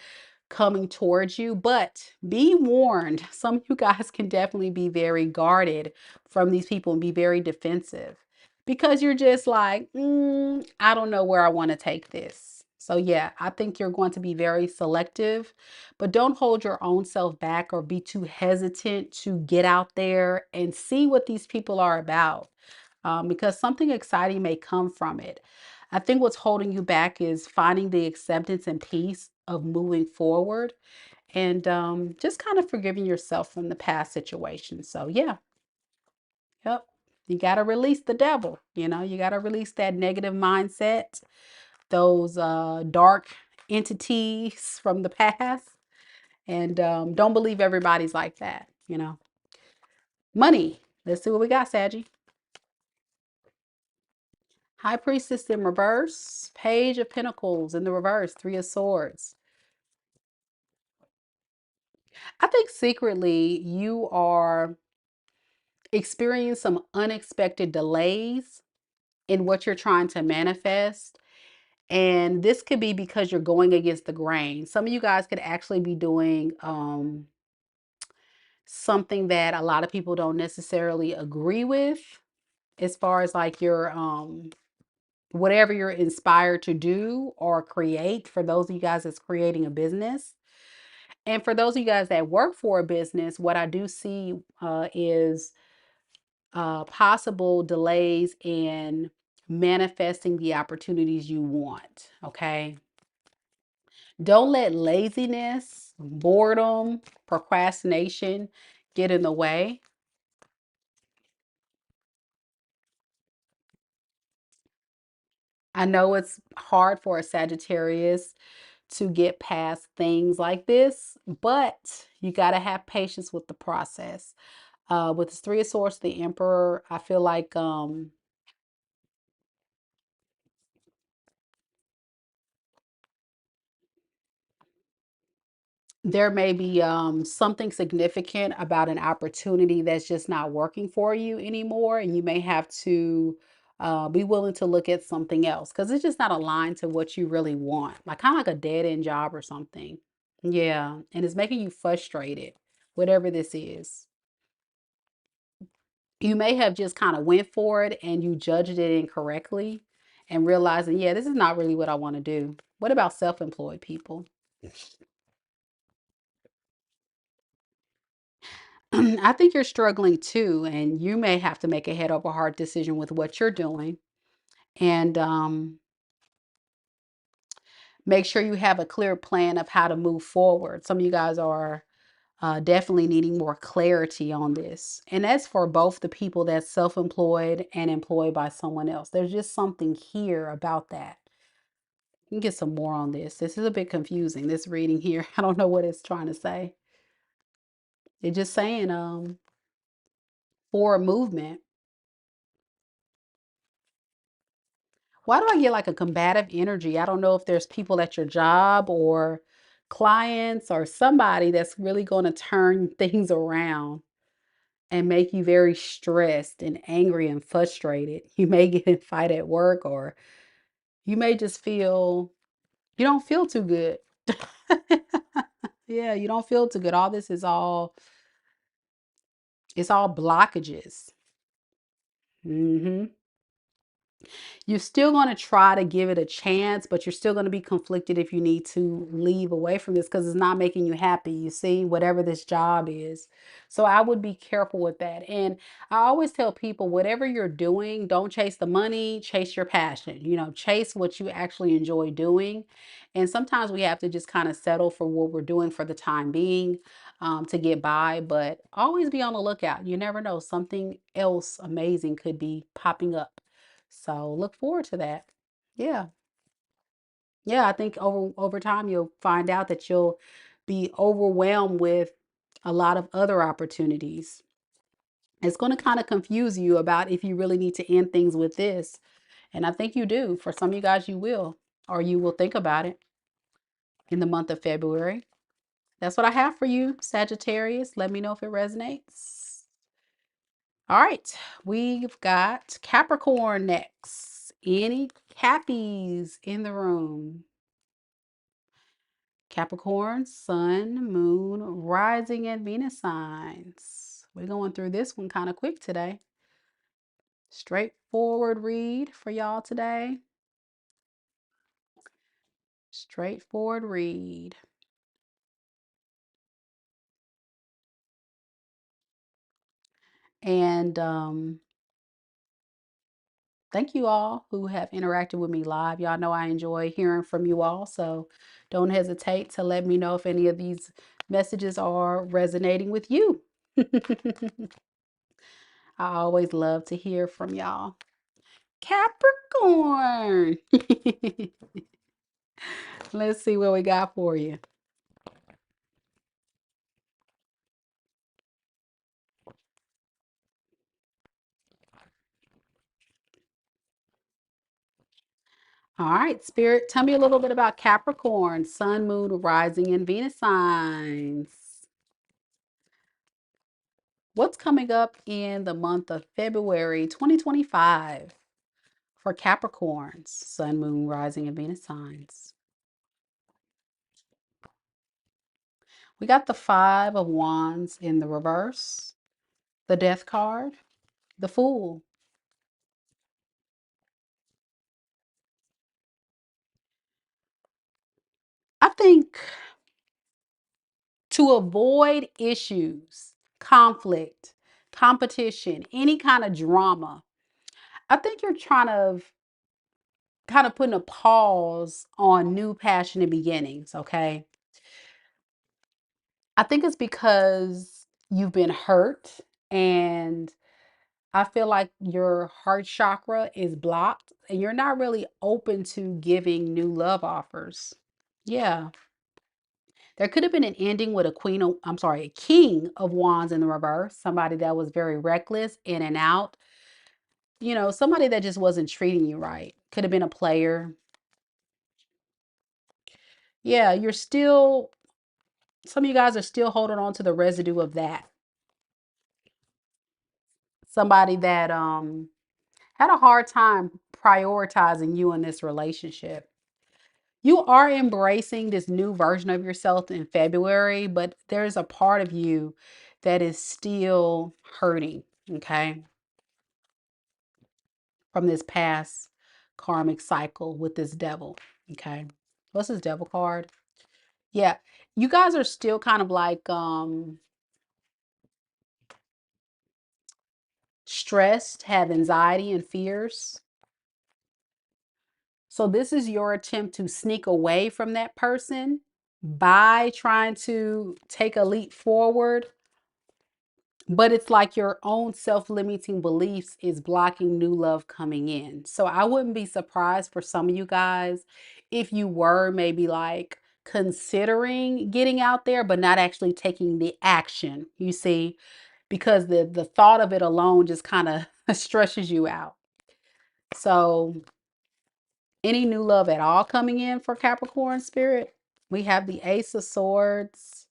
[SPEAKER 1] coming towards you, but be warned, some of you guys can definitely be very guarded from these people and be very defensive because you're just like, I don't know where I want to take this. So yeah, I think you're going to be very selective, but don't hold your own self back or be too hesitant to get out there and see what these people are about, because something exciting may come from it. I think what's holding you back is finding the acceptance and peace of moving forward and just kind of forgiving yourself from the past situation. So, yeah, yep. You got to release the devil. You got to release that negative mindset, those dark entities from the past. And don't believe everybody's like that. Money. Let's see what we got, Saggy. High Priestess in reverse, Page of Pentacles in the reverse, Three of Swords. I think secretly you are experiencing some unexpected delays in what you're trying to manifest. And this could be because you're going against the grain. Some of you guys could actually be doing something that a lot of people don't necessarily agree with, as far as like your whatever you're inspired to do or create. For those of you guys that's creating a business, and for those of you guys that work for a business, what I do see is possible delays in manifesting the opportunities you want. Okay. Don't let laziness, boredom, procrastination get in the way. I know it's hard for a Sagittarius to get past things like this, but you got to have patience with the process. With this Three of Swords, the Emperor, I feel like there may be something significant about an opportunity that's just not working for you anymore, and you may have to be willing to look at something else because it's just not aligned to what you really want, like kind of like a dead end job or something. Yeah, and it's making you frustrated, whatever this is. You may have just kind of went for it and you judged it incorrectly and realizing, yeah, this is not really what I want to do. What about self-employed people? I think you're struggling too, and you may have to make a head over heart decision with what you're doing and make sure you have a clear plan of how to move forward. Some of you guys are definitely needing more clarity on this. And that's for both the people that's self-employed and employed by someone else. There's just something here about that. You can get some more on this. This is a bit confusing, this reading here. I don't know what it's trying to say. It's just saying forward movement. Why do I get like a combative energy? I don't know if there's people at your job or clients or somebody that's really going to turn things around and make you very stressed and angry and frustrated. You may get in a fight at work, or you may just feel you don't feel too good. Yeah, you don't feel too good. All this is all it's all blockages. Hmm. You're still going to try to give it a chance, but you're still going to be conflicted if you need to leave away from this because it's not making you happy. You see, whatever this job is. So I would be careful with that. And I always tell people, whatever you're doing, don't chase the money, chase your passion. Chase what you actually enjoy doing. And sometimes we have to just kind of settle for what we're doing for the time being. To get by, but always be on the lookout. You never know, something else amazing could be popping up. So look forward to that. Yeah. Yeah, I think over time you'll find out that you'll be overwhelmed with a lot of other opportunities. It's going to kind of confuse you about if you really need to end things with this. And I think you do. For some of you guys, you will, or you will think about it in the month of February. That's what I have for you, Sagittarius. Let me know if it resonates. All right, we've got Capricorn next. Any Cappies in the room? Capricorn, Sun, Moon, Rising, and Venus signs. We're going through this one kind of quick today. Straightforward read for y'all today. Straightforward read. And thank you all who have interacted with me live. Y'all know I enjoy hearing from you all, so don't hesitate to let me know if any of these messages are resonating with you. I always love to hear from y'all. Capricorn. Let's see what we got for you. All right, Spirit, tell me a little bit about Capricorn, Sun, Moon, Rising, and Venus signs. What's coming up in the month of February 2025 for Capricorns, Sun, Moon, Rising, and Venus signs? We got the Five of Wands in the reverse, the Death card, the Fool. I think to avoid issues, conflict, competition, any kind of drama, I think you're trying to kind of putting a pause on new passionate beginnings, okay? I think it's because you've been hurt, and I feel like your heart chakra is blocked and you're not really open to giving new love offers. Yeah. There could have been an ending with a king of wands in the reverse. Somebody that was very reckless, in and out. You know, somebody that just wasn't treating you right. Could have been a player. Yeah, some of you guys are still holding on to the residue of that. Somebody that had a hard time prioritizing you in this relationship. You are embracing this new version of yourself in February, but there's a part of you that is still hurting, okay, from this past karmic cycle with this devil, okay? What's this devil card? Yeah, you guys are still kind of like stressed, have anxiety and fears. So this is your attempt to sneak away from that person by trying to take a leap forward. But it's like your own self-limiting beliefs is blocking new love coming in. So I wouldn't be surprised for some of you guys if you were maybe like considering getting out there, but not actually taking the action, you see, because the thought of it alone just kind of stresses you out. So any new love at all coming in for Capricorn spirit? We have the Ace of Swords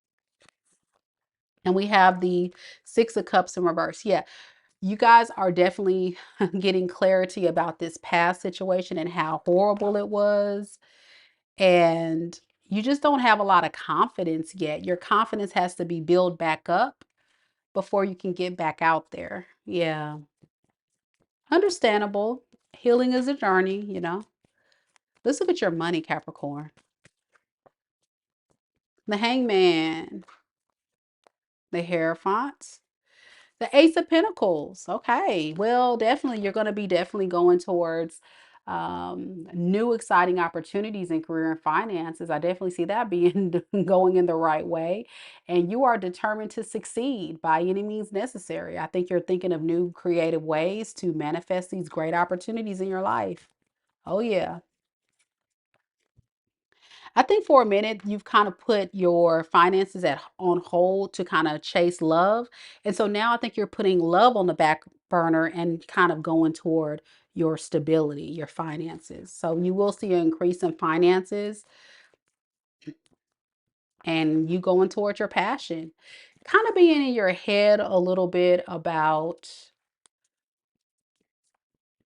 [SPEAKER 1] and we have the Six of Cups in reverse. Yeah, you guys are definitely getting clarity about this past situation and how horrible it was. And you just don't have a lot of confidence yet. Your confidence has to be built back up before you can get back out there. Yeah, understandable. Healing is a journey, you know. Let's look at your money, Capricorn. The Hangman, the Hierophant, the Ace of Pentacles. Okay, well, definitely you're going to be definitely going towards new exciting opportunities in career and finances. I definitely see that being going in the right way. And you are determined to succeed by any means necessary. I think you're thinking of new creative ways to manifest these great opportunities in your life. Oh, yeah. I think for a minute you've kind of put your finances on hold to kind of chase love. And so now I think you're putting love on the back burner and kind of going toward your stability, your finances. So you will see an increase in finances and you going towards your passion. Kind of being in your head a little bit about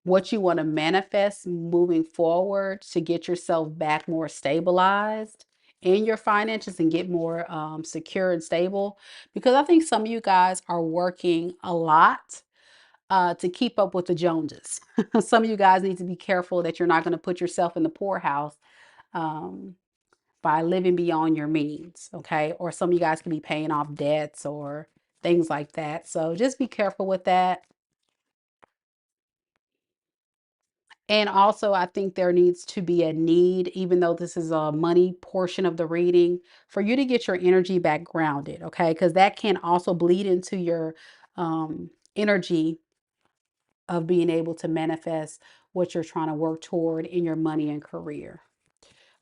[SPEAKER 1] what you want to manifest moving forward to get yourself back more stabilized in your finances and get more secure and stable. Because I think some of you guys are working a lot to keep up with the Joneses. Some of you guys need to be careful that you're not going to put yourself in the poorhouse um, by living beyond your means. Okay. Or some of you guys can be paying off debts or things like that. So just be careful with that. And also, I think there needs to be a need, even though this is a money portion of the reading, for you to get your energy back grounded, okay? Because that can also bleed into your energy of being able to manifest what you're trying to work toward in your money and career.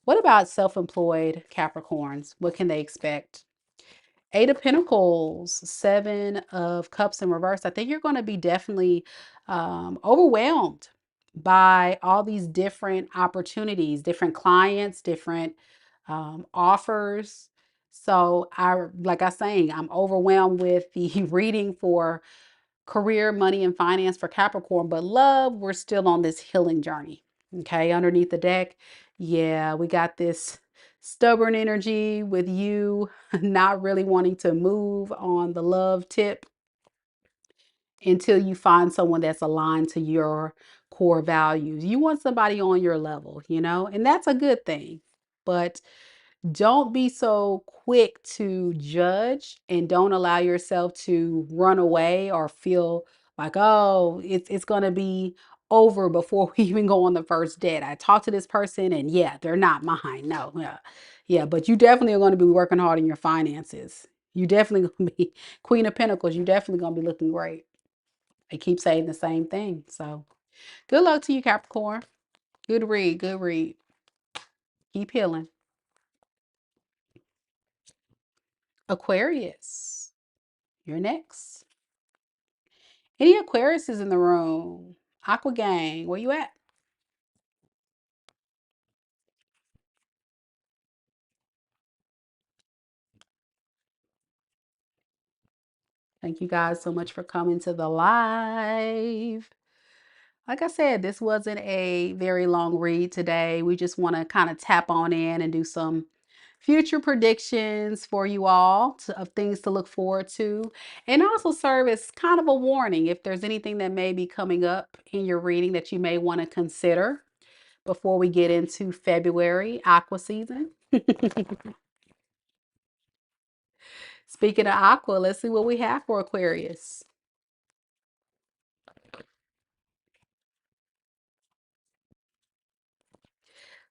[SPEAKER 1] What about self-employed Capricorns? What can they expect? Eight of Pentacles, Seven of Cups in reverse. I think you're going to be definitely overwhelmed by all these different opportunities, different clients, different offers. So like I was saying, I'm overwhelmed with the reading for career, money, and finance for Capricorn, but love, we're still on this healing journey. Okay, underneath the deck, yeah, we got this stubborn energy with you not really wanting to move on the love tip until you find someone that's aligned to your core values. You want somebody on your level, you know, and that's a good thing. But don't be so quick to judge and don't allow yourself to run away or feel like, oh, it's going to be over before we even go on the first date. I talked to this person and yeah, they're not mine. No, yeah. Yeah, but you definitely are going to be working hard in your finances. You definitely going to be Queen of Pentacles. You definitely going to be looking great. I keep saying the same thing. So good luck to you, Capricorn. Good read. Good read. Keep healing. Aquarius, you're next. Any Aquariuses in the room? Aqua Gang, where you at? Thank you guys so much for coming to the live. Like I said, this wasn't a very long read today. We just want to kind of tap on in and do some future predictions for you all of things to look forward to, and also serve as kind of a warning if there's anything that may be coming up in your reading that you may want to consider before we get into February aqua season. Speaking of aqua, let's see what we have for Aquarius.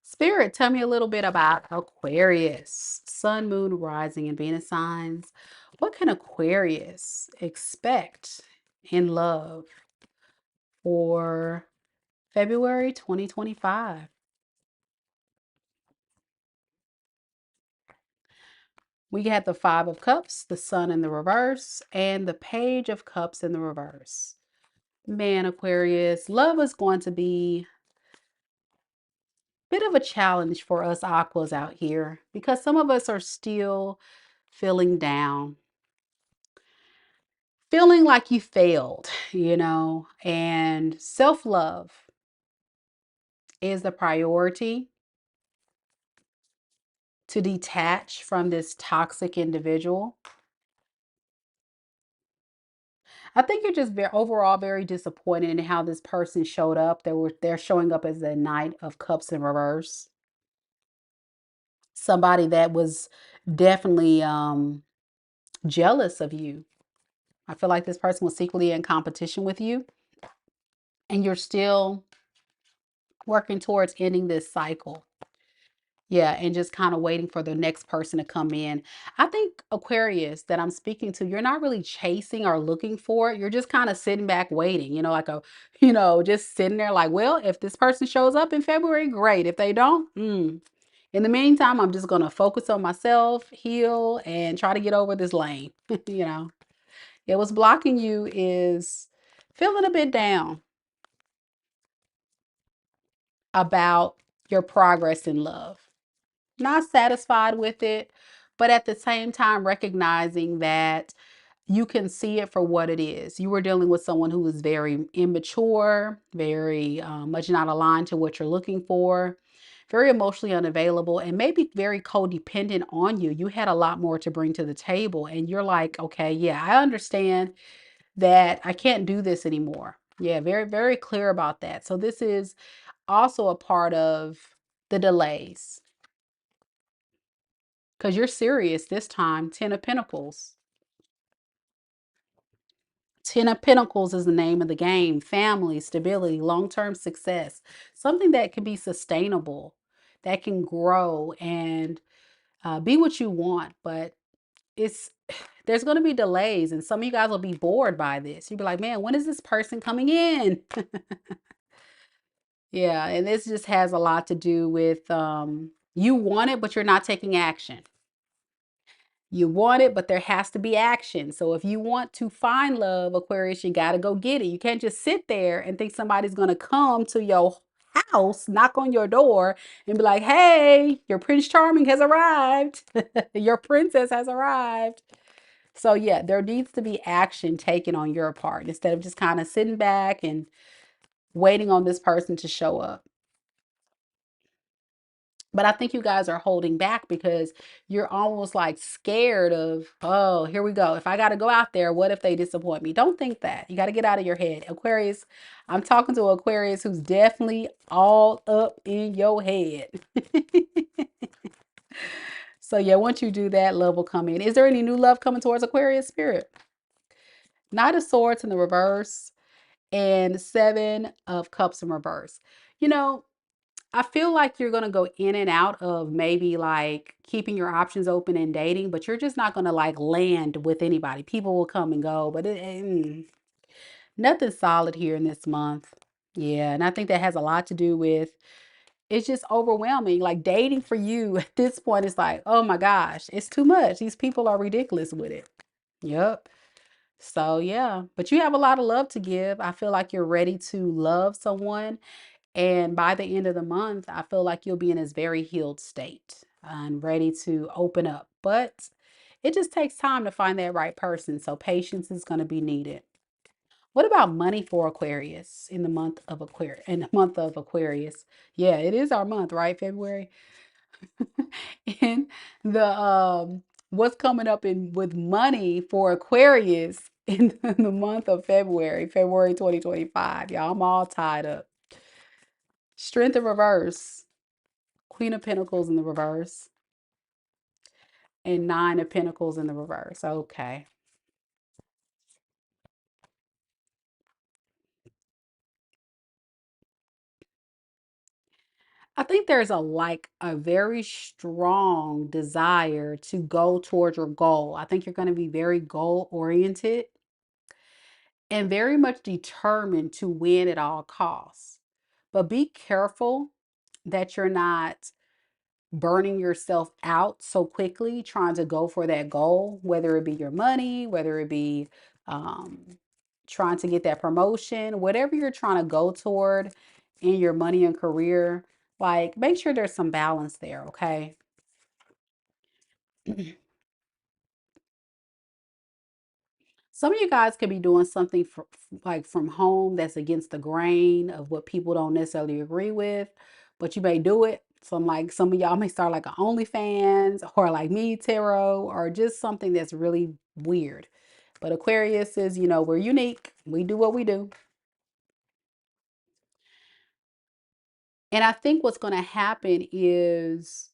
[SPEAKER 1] Spirit, tell me a little bit about Aquarius, Sun, Moon, Rising, and Venus signs. What can Aquarius expect in love for February 2025? We had the Five of Cups, the Sun in the reverse, and the Page of Cups in the reverse. Man, Aquarius, love is going to be a bit of a challenge for us aquas out here because some of us are still feeling down, feeling like you failed, and self-love is the priority to detach from this toxic individual. I think you're just overall very disappointed in how this person showed up. They're showing up as the Knight of Cups in reverse. Somebody that was definitely jealous of you. I feel like this person was secretly in competition with you, and you're still working towards ending this cycle. Yeah, and just kind of waiting for the next person to come in. I think Aquarius that I'm speaking to, you're not really chasing or looking for it. You're just kind of sitting back waiting, just sitting there like, well, if this person shows up in February, great. If they don't, in the meantime, I'm just going to focus on myself, heal, and try to get over this lane. Yeah, what's blocking you is feeling a bit down about your progress in love. Not satisfied with it, but at the same time recognizing that you can see it for what it is. You were dealing with someone who was very immature, very much not aligned to what you're looking for, very emotionally unavailable, and maybe very codependent on you. You had a lot more to bring to the table, and you're like, okay, yeah, I understand that I can't do this anymore. Yeah, very, very clear about that. So this is also a part of the delays because you're serious this time. Ten of Pentacles. Ten of Pentacles is the name of the game. Family, stability, long-term success. Something that can be sustainable, that can grow and be what you want. But it's there's going to be delays, and some of you guys will be bored by this. You'll be like, man, when is this person coming in? Yeah, and this just has a lot to do with you want it, but you're not taking action. You want it, but there has to be action. So if you want to find love, Aquarius, you got to go get it. You can't just sit there and think somebody's going to come to your house, knock on your door, and be like, hey, your Prince Charming has arrived. Your princess has arrived. So yeah, there needs to be action taken on your part instead of just kind of sitting back and waiting on this person to show up. But I think you guys are holding back because you're almost like scared of, oh, here we go. If I got to go out there, what if they disappoint me? Don't think that. You got to get out of your head. Aquarius, I'm talking to Aquarius who's definitely all up in your head. So yeah, once you do that, love will come in. Is there any new love coming towards Aquarius spirit? Knight of Swords in the reverse and Seven of Cups in reverse. You know, I feel like you're going to go in and out of maybe like keeping your options open and dating, but you're just not going to like land with anybody. People will come and go, but nothing solid here in this month. Yeah, and I think that has a lot to do with It's just overwhelming. Like dating for you at this point is like, oh my gosh, it's too much. These people are ridiculous with it. Yep. So yeah, but you have a lot of love to give. I feel like you're ready to love someone. And by the end of the month, I feel like you'll be in this very healed state and ready to open up. But it just takes time to find that right person. So patience is going to be needed. What about money for Aquarius in the month of Aquarius? In the month of Aquarius, yeah, it is our month, right? February. And the what's coming up in with money for Aquarius in the month of February, February 2025. Y'all, I'm all tied up. Strength in reverse, Queen of Pentacles in the reverse, and Nine of Pentacles in the reverse. Okay. I think there's a very strong desire to go towards your goal. I think you're going to be very goal oriented and very much determined to win at all costs. But be careful that you're not burning yourself out so quickly trying to go for that goal, whether it be your money, whether it be um, trying to get that promotion, whatever you're trying to go toward in your money and career. Like, make sure there's some balance there, okay? Some of you guys could be doing something like from home that's against the grain of what people don't necessarily agree with, but you may do it. So I'm like, some of y'all may start like an OnlyFans or like me, tarot, or just something that's really weird. But Aquarius is, we're unique. We do what we do. And I think what's going to happen is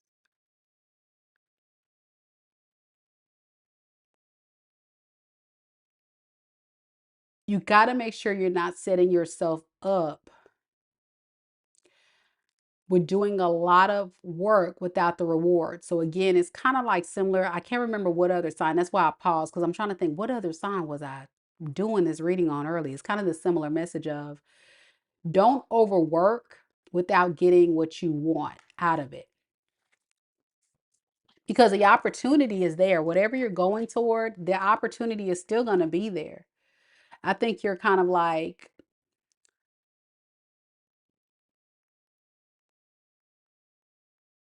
[SPEAKER 1] you got to make sure you're not setting yourself up with doing a lot of work without the reward. So again, it's kind of like similar. I can't remember what other sign. That's why I paused because I'm trying to think what other sign was I doing this reading on early. It's kind of the similar message of don't overwork without getting what you want out of it. Because the opportunity is there. Whatever you're going toward, the opportunity is still going to be there. I think you're kind of like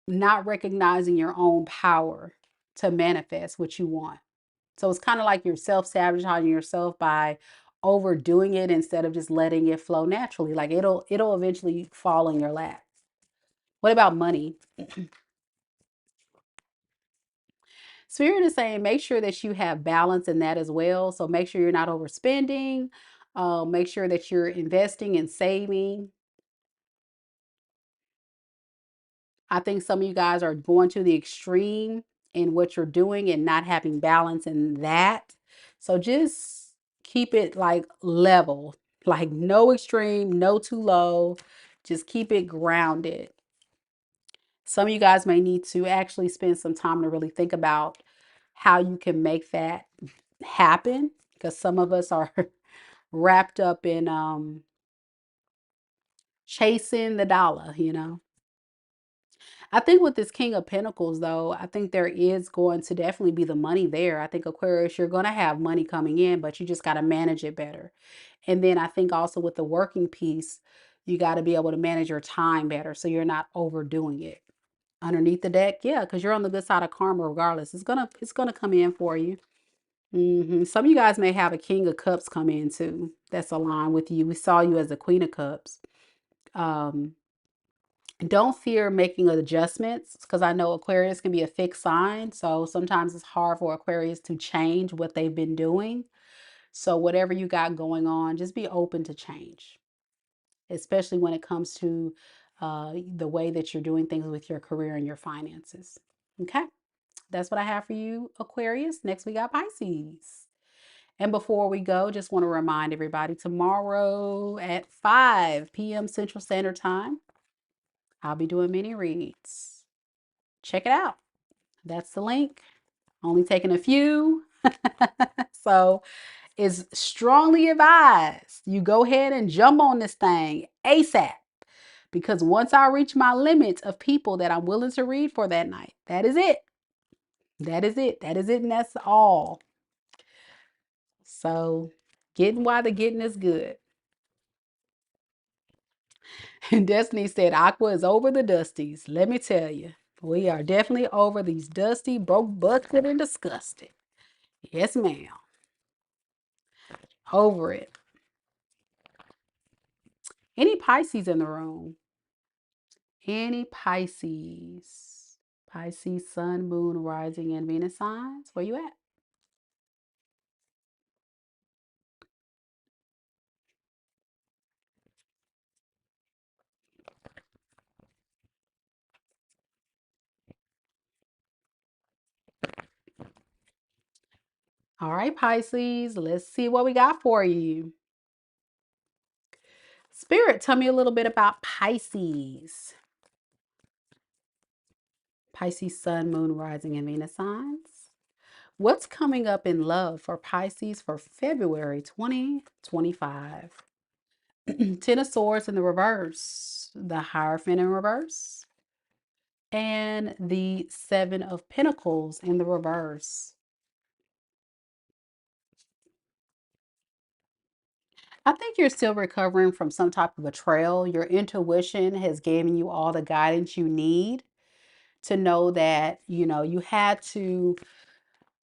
[SPEAKER 1] not recognizing your own power to manifest what you want. So it's kind of like you're self-sabotaging yourself by overdoing it instead of just letting it flow naturally. Like it'll eventually fall in your lap. What about money? Spirit is saying make sure that you have balance in that as well. So make sure you're not overspending. Make sure that you're investing and saving. I think some of you guys are going to the extreme in what you're doing and not having balance in that. So just keep it like level, like no extreme, no too low. Just keep it grounded. Some of you guys may need to actually spend some time to really think about how you can make that happen because some of us are wrapped up in chasing the dollar. I think with this King of Pentacles, though, I think there is going to definitely be the money there. I think Aquarius, you're going to have money coming in, but you just got to manage it better. And then I think also with the working piece, you got to be able to manage your time better so you're not overdoing it. Underneath the deck, yeah, because you're on the good side of karma regardless. It's gonna come in for you. Some of you guys may have a King of Cups come in too. That's aligned with you. We saw you as the Queen of Cups. Um, don't fear making adjustments because I know Aquarius can be a fixed sign. So sometimes it's hard for Aquarius to change what they've been doing. So whatever you got going on, just be open to change, especially when it comes to the way that you're doing things with your career and your finances. Okay, that's what I have for you, Aquarius. Next, we got Pisces. And before we go, just want to remind everybody tomorrow at 5 p.m. Central Standard Time, I'll be doing mini reads. Check it out. That's the link. Only taking a few. So it's strongly advised you go ahead and jump on this thing ASAP Because once I reach my limit of people that I'm willing to read for that night, that is it. That is it. That is it. And that's all. So getting while the getting is good. And Destiny said, Aqua is over the dusties. Let me tell you, we are definitely over these dusty, broke, busted, and disgusted. Yes, ma'am. Over it. Any Pisces in the room? Any Pisces? Pisces, Sun, Moon, Rising, and Venus signs? Where you at? All right, Pisces, let's see what we got for you. Spirit, tell me a little bit about Pisces. Pisces, Sun, Moon, Rising, and Venus signs. What's coming up in love for Pisces for February 2025? Ten of Swords in the reverse, the Hierophant in reverse, and the Seven of Pentacles in the reverse. I think you're still recovering from some type of betrayal. Your intuition has given you all the guidance you need to know that, you had to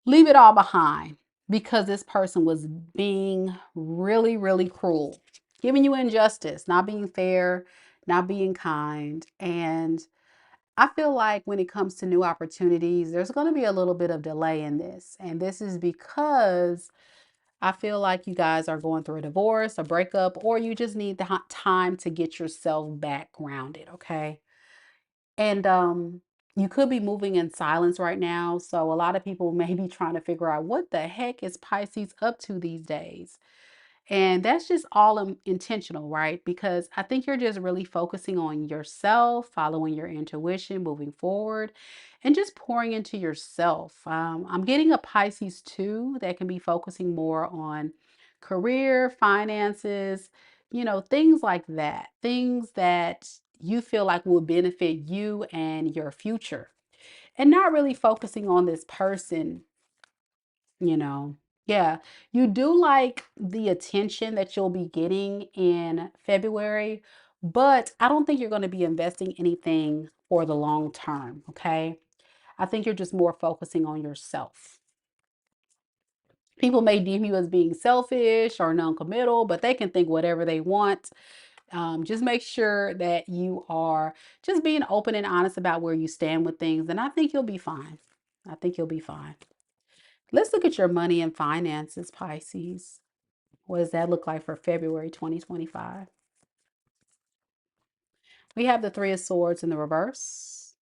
[SPEAKER 1] leave it all behind because this person was being really, really cruel, giving you injustice, not being fair, not being kind. And I feel like when it comes to new opportunities, there's going to be a little bit of delay in this. And this is because I feel like you guys are going through a divorce, a breakup, or you just need the time to get yourself back grounded, okay? And you could be moving in silence right now. So a lot of people may be trying to figure out what the heck is Pisces up to these days. And that's just all intentional, right? Because I think you're just really focusing on yourself, following your intuition, moving forward, and just pouring into yourself. I'm getting a Pisces too that can be focusing more on career, finances, things like that. Things that you feel like will benefit you and your future. And not really focusing on this person you know, yeah, you do like the attention that you'll be getting in February, but I don't think you're going to be investing anything for the long term. Okay. I think you're just more focusing on yourself. People may deem you as being selfish or non-committal, but they can think whatever they want. Just make sure that you are just being open and honest about where you stand with things, and I think you'll be fine. I think you'll be fine. Let's look at your money and finances, Pisces. What does that look like for February 2025? We have the Three of Swords in the reverse,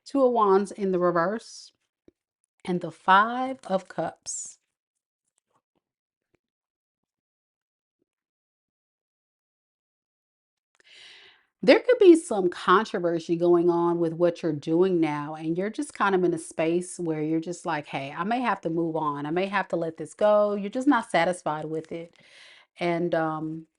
[SPEAKER 1] Two of Wands in the reverse, and the Five of Cups. There could be some controversy going on with what you're doing now, and you're just kind of in a space where you're just like, hey, I may have to move on. I may have to let this go. You're just not satisfied with it. And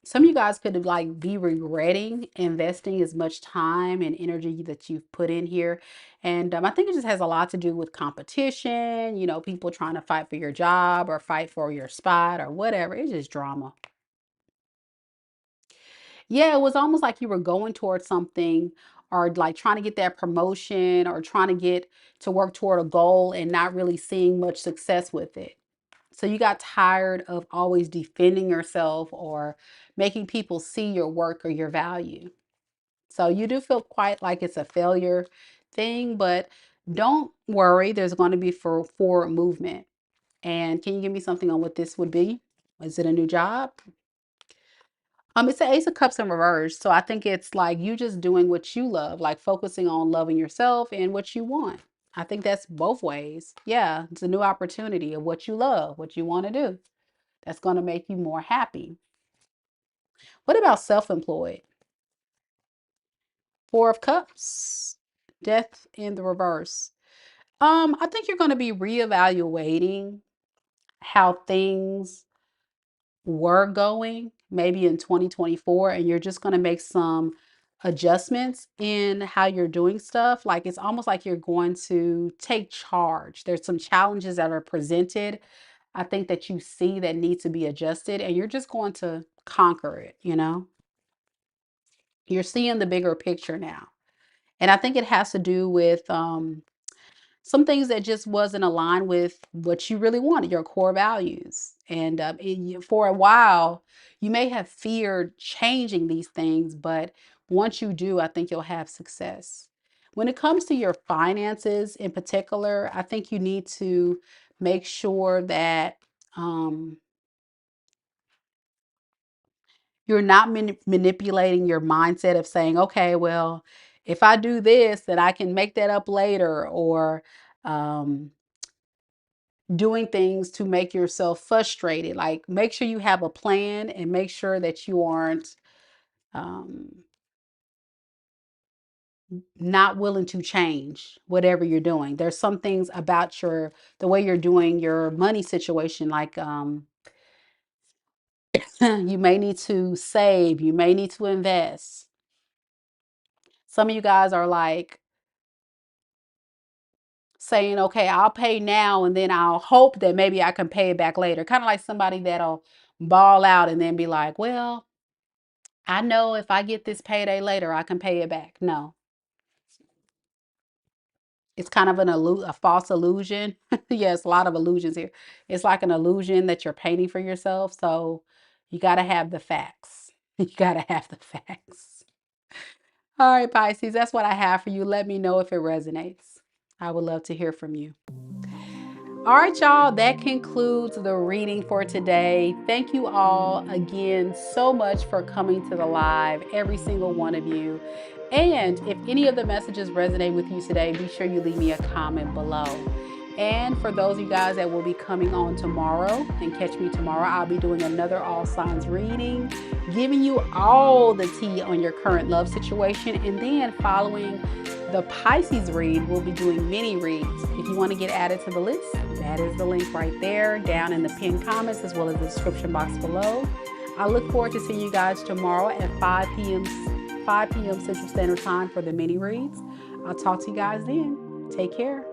[SPEAKER 1] some of you guys could like be regretting investing as much time and energy that you've put in here. And I think it just has a lot to do with competition, people trying to fight for your job or fight for your spot or whatever. It's just drama. Yeah, it was almost like you were going towards something or like trying to get that promotion or trying to get to work toward a goal and not really seeing much success with it. So you got tired of always defending yourself or making people see your work or your value. So you do feel quite like it's a failure thing, but don't worry, there's going to be forward movement. And can you give me something on what this would be? Is it a new job? It's the Ace of Cups in reverse. So I think it's like you just doing what you love, like focusing on loving yourself and what you want. I think that's both ways. Yeah, it's a new opportunity of what you love, what you want to do. That's going to make you more happy. What about self-employed? Four of Cups, Death in the reverse. I think you're going to be reevaluating how things were going maybe in 2024, and you're just going to make some adjustments in how you're doing stuff. Like it's almost like you're going to take charge. There's some challenges that are presented, I think, that you see that need to be adjusted, and you're just going to conquer it, you know? You're seeing the bigger picture now. And I think it has to do with some things that just wasn't aligned with what you really wanted, your core values. And for a while, you may have feared changing these things, but once you do, I think you'll have success. When it comes to your finances in particular, I think you need to make sure that um, you're not manipulating your mindset of saying, okay, well, if I do this, then I can make that up later, or um, doing things to make yourself frustrated. Like, make sure you have a plan and make sure that you aren't um, not willing to change whatever you're doing. There's some things about the way you're doing your money situation, like you may need to save, you may need to invest. Some of you guys are like saying, okay, I'll pay now and then I'll hope that maybe I can pay it back later. Kind of like somebody that'll ball out and then be like, well, I know if I get this payday later, I can pay it back. No, it's kind of a false illusion. Yes, a lot of illusions here. It's like an illusion that you're painting for yourself. So you got to have the facts. You got to have the facts. All right, Pisces, that's what I have for you. Let me know if it resonates. I would love to hear from you. All right, y'all, that concludes the reading for today. Thank you all again so much for coming to the live, every single one of you. And if any of the messages resonate with you today, be sure you leave me a comment below. And for those of you guys that will be coming on tomorrow and catch me tomorrow, I'll be doing another all signs reading, giving you all the tea on your current love situation. And then following the Pisces read, we'll be doing mini reads. If you want to get added to the list, that is the link right there down in the pinned comments as well as the description box below. I look forward to seeing you guys tomorrow at 5 p.m. Central Standard Time for the mini reads. I'll talk to you guys then. Take care.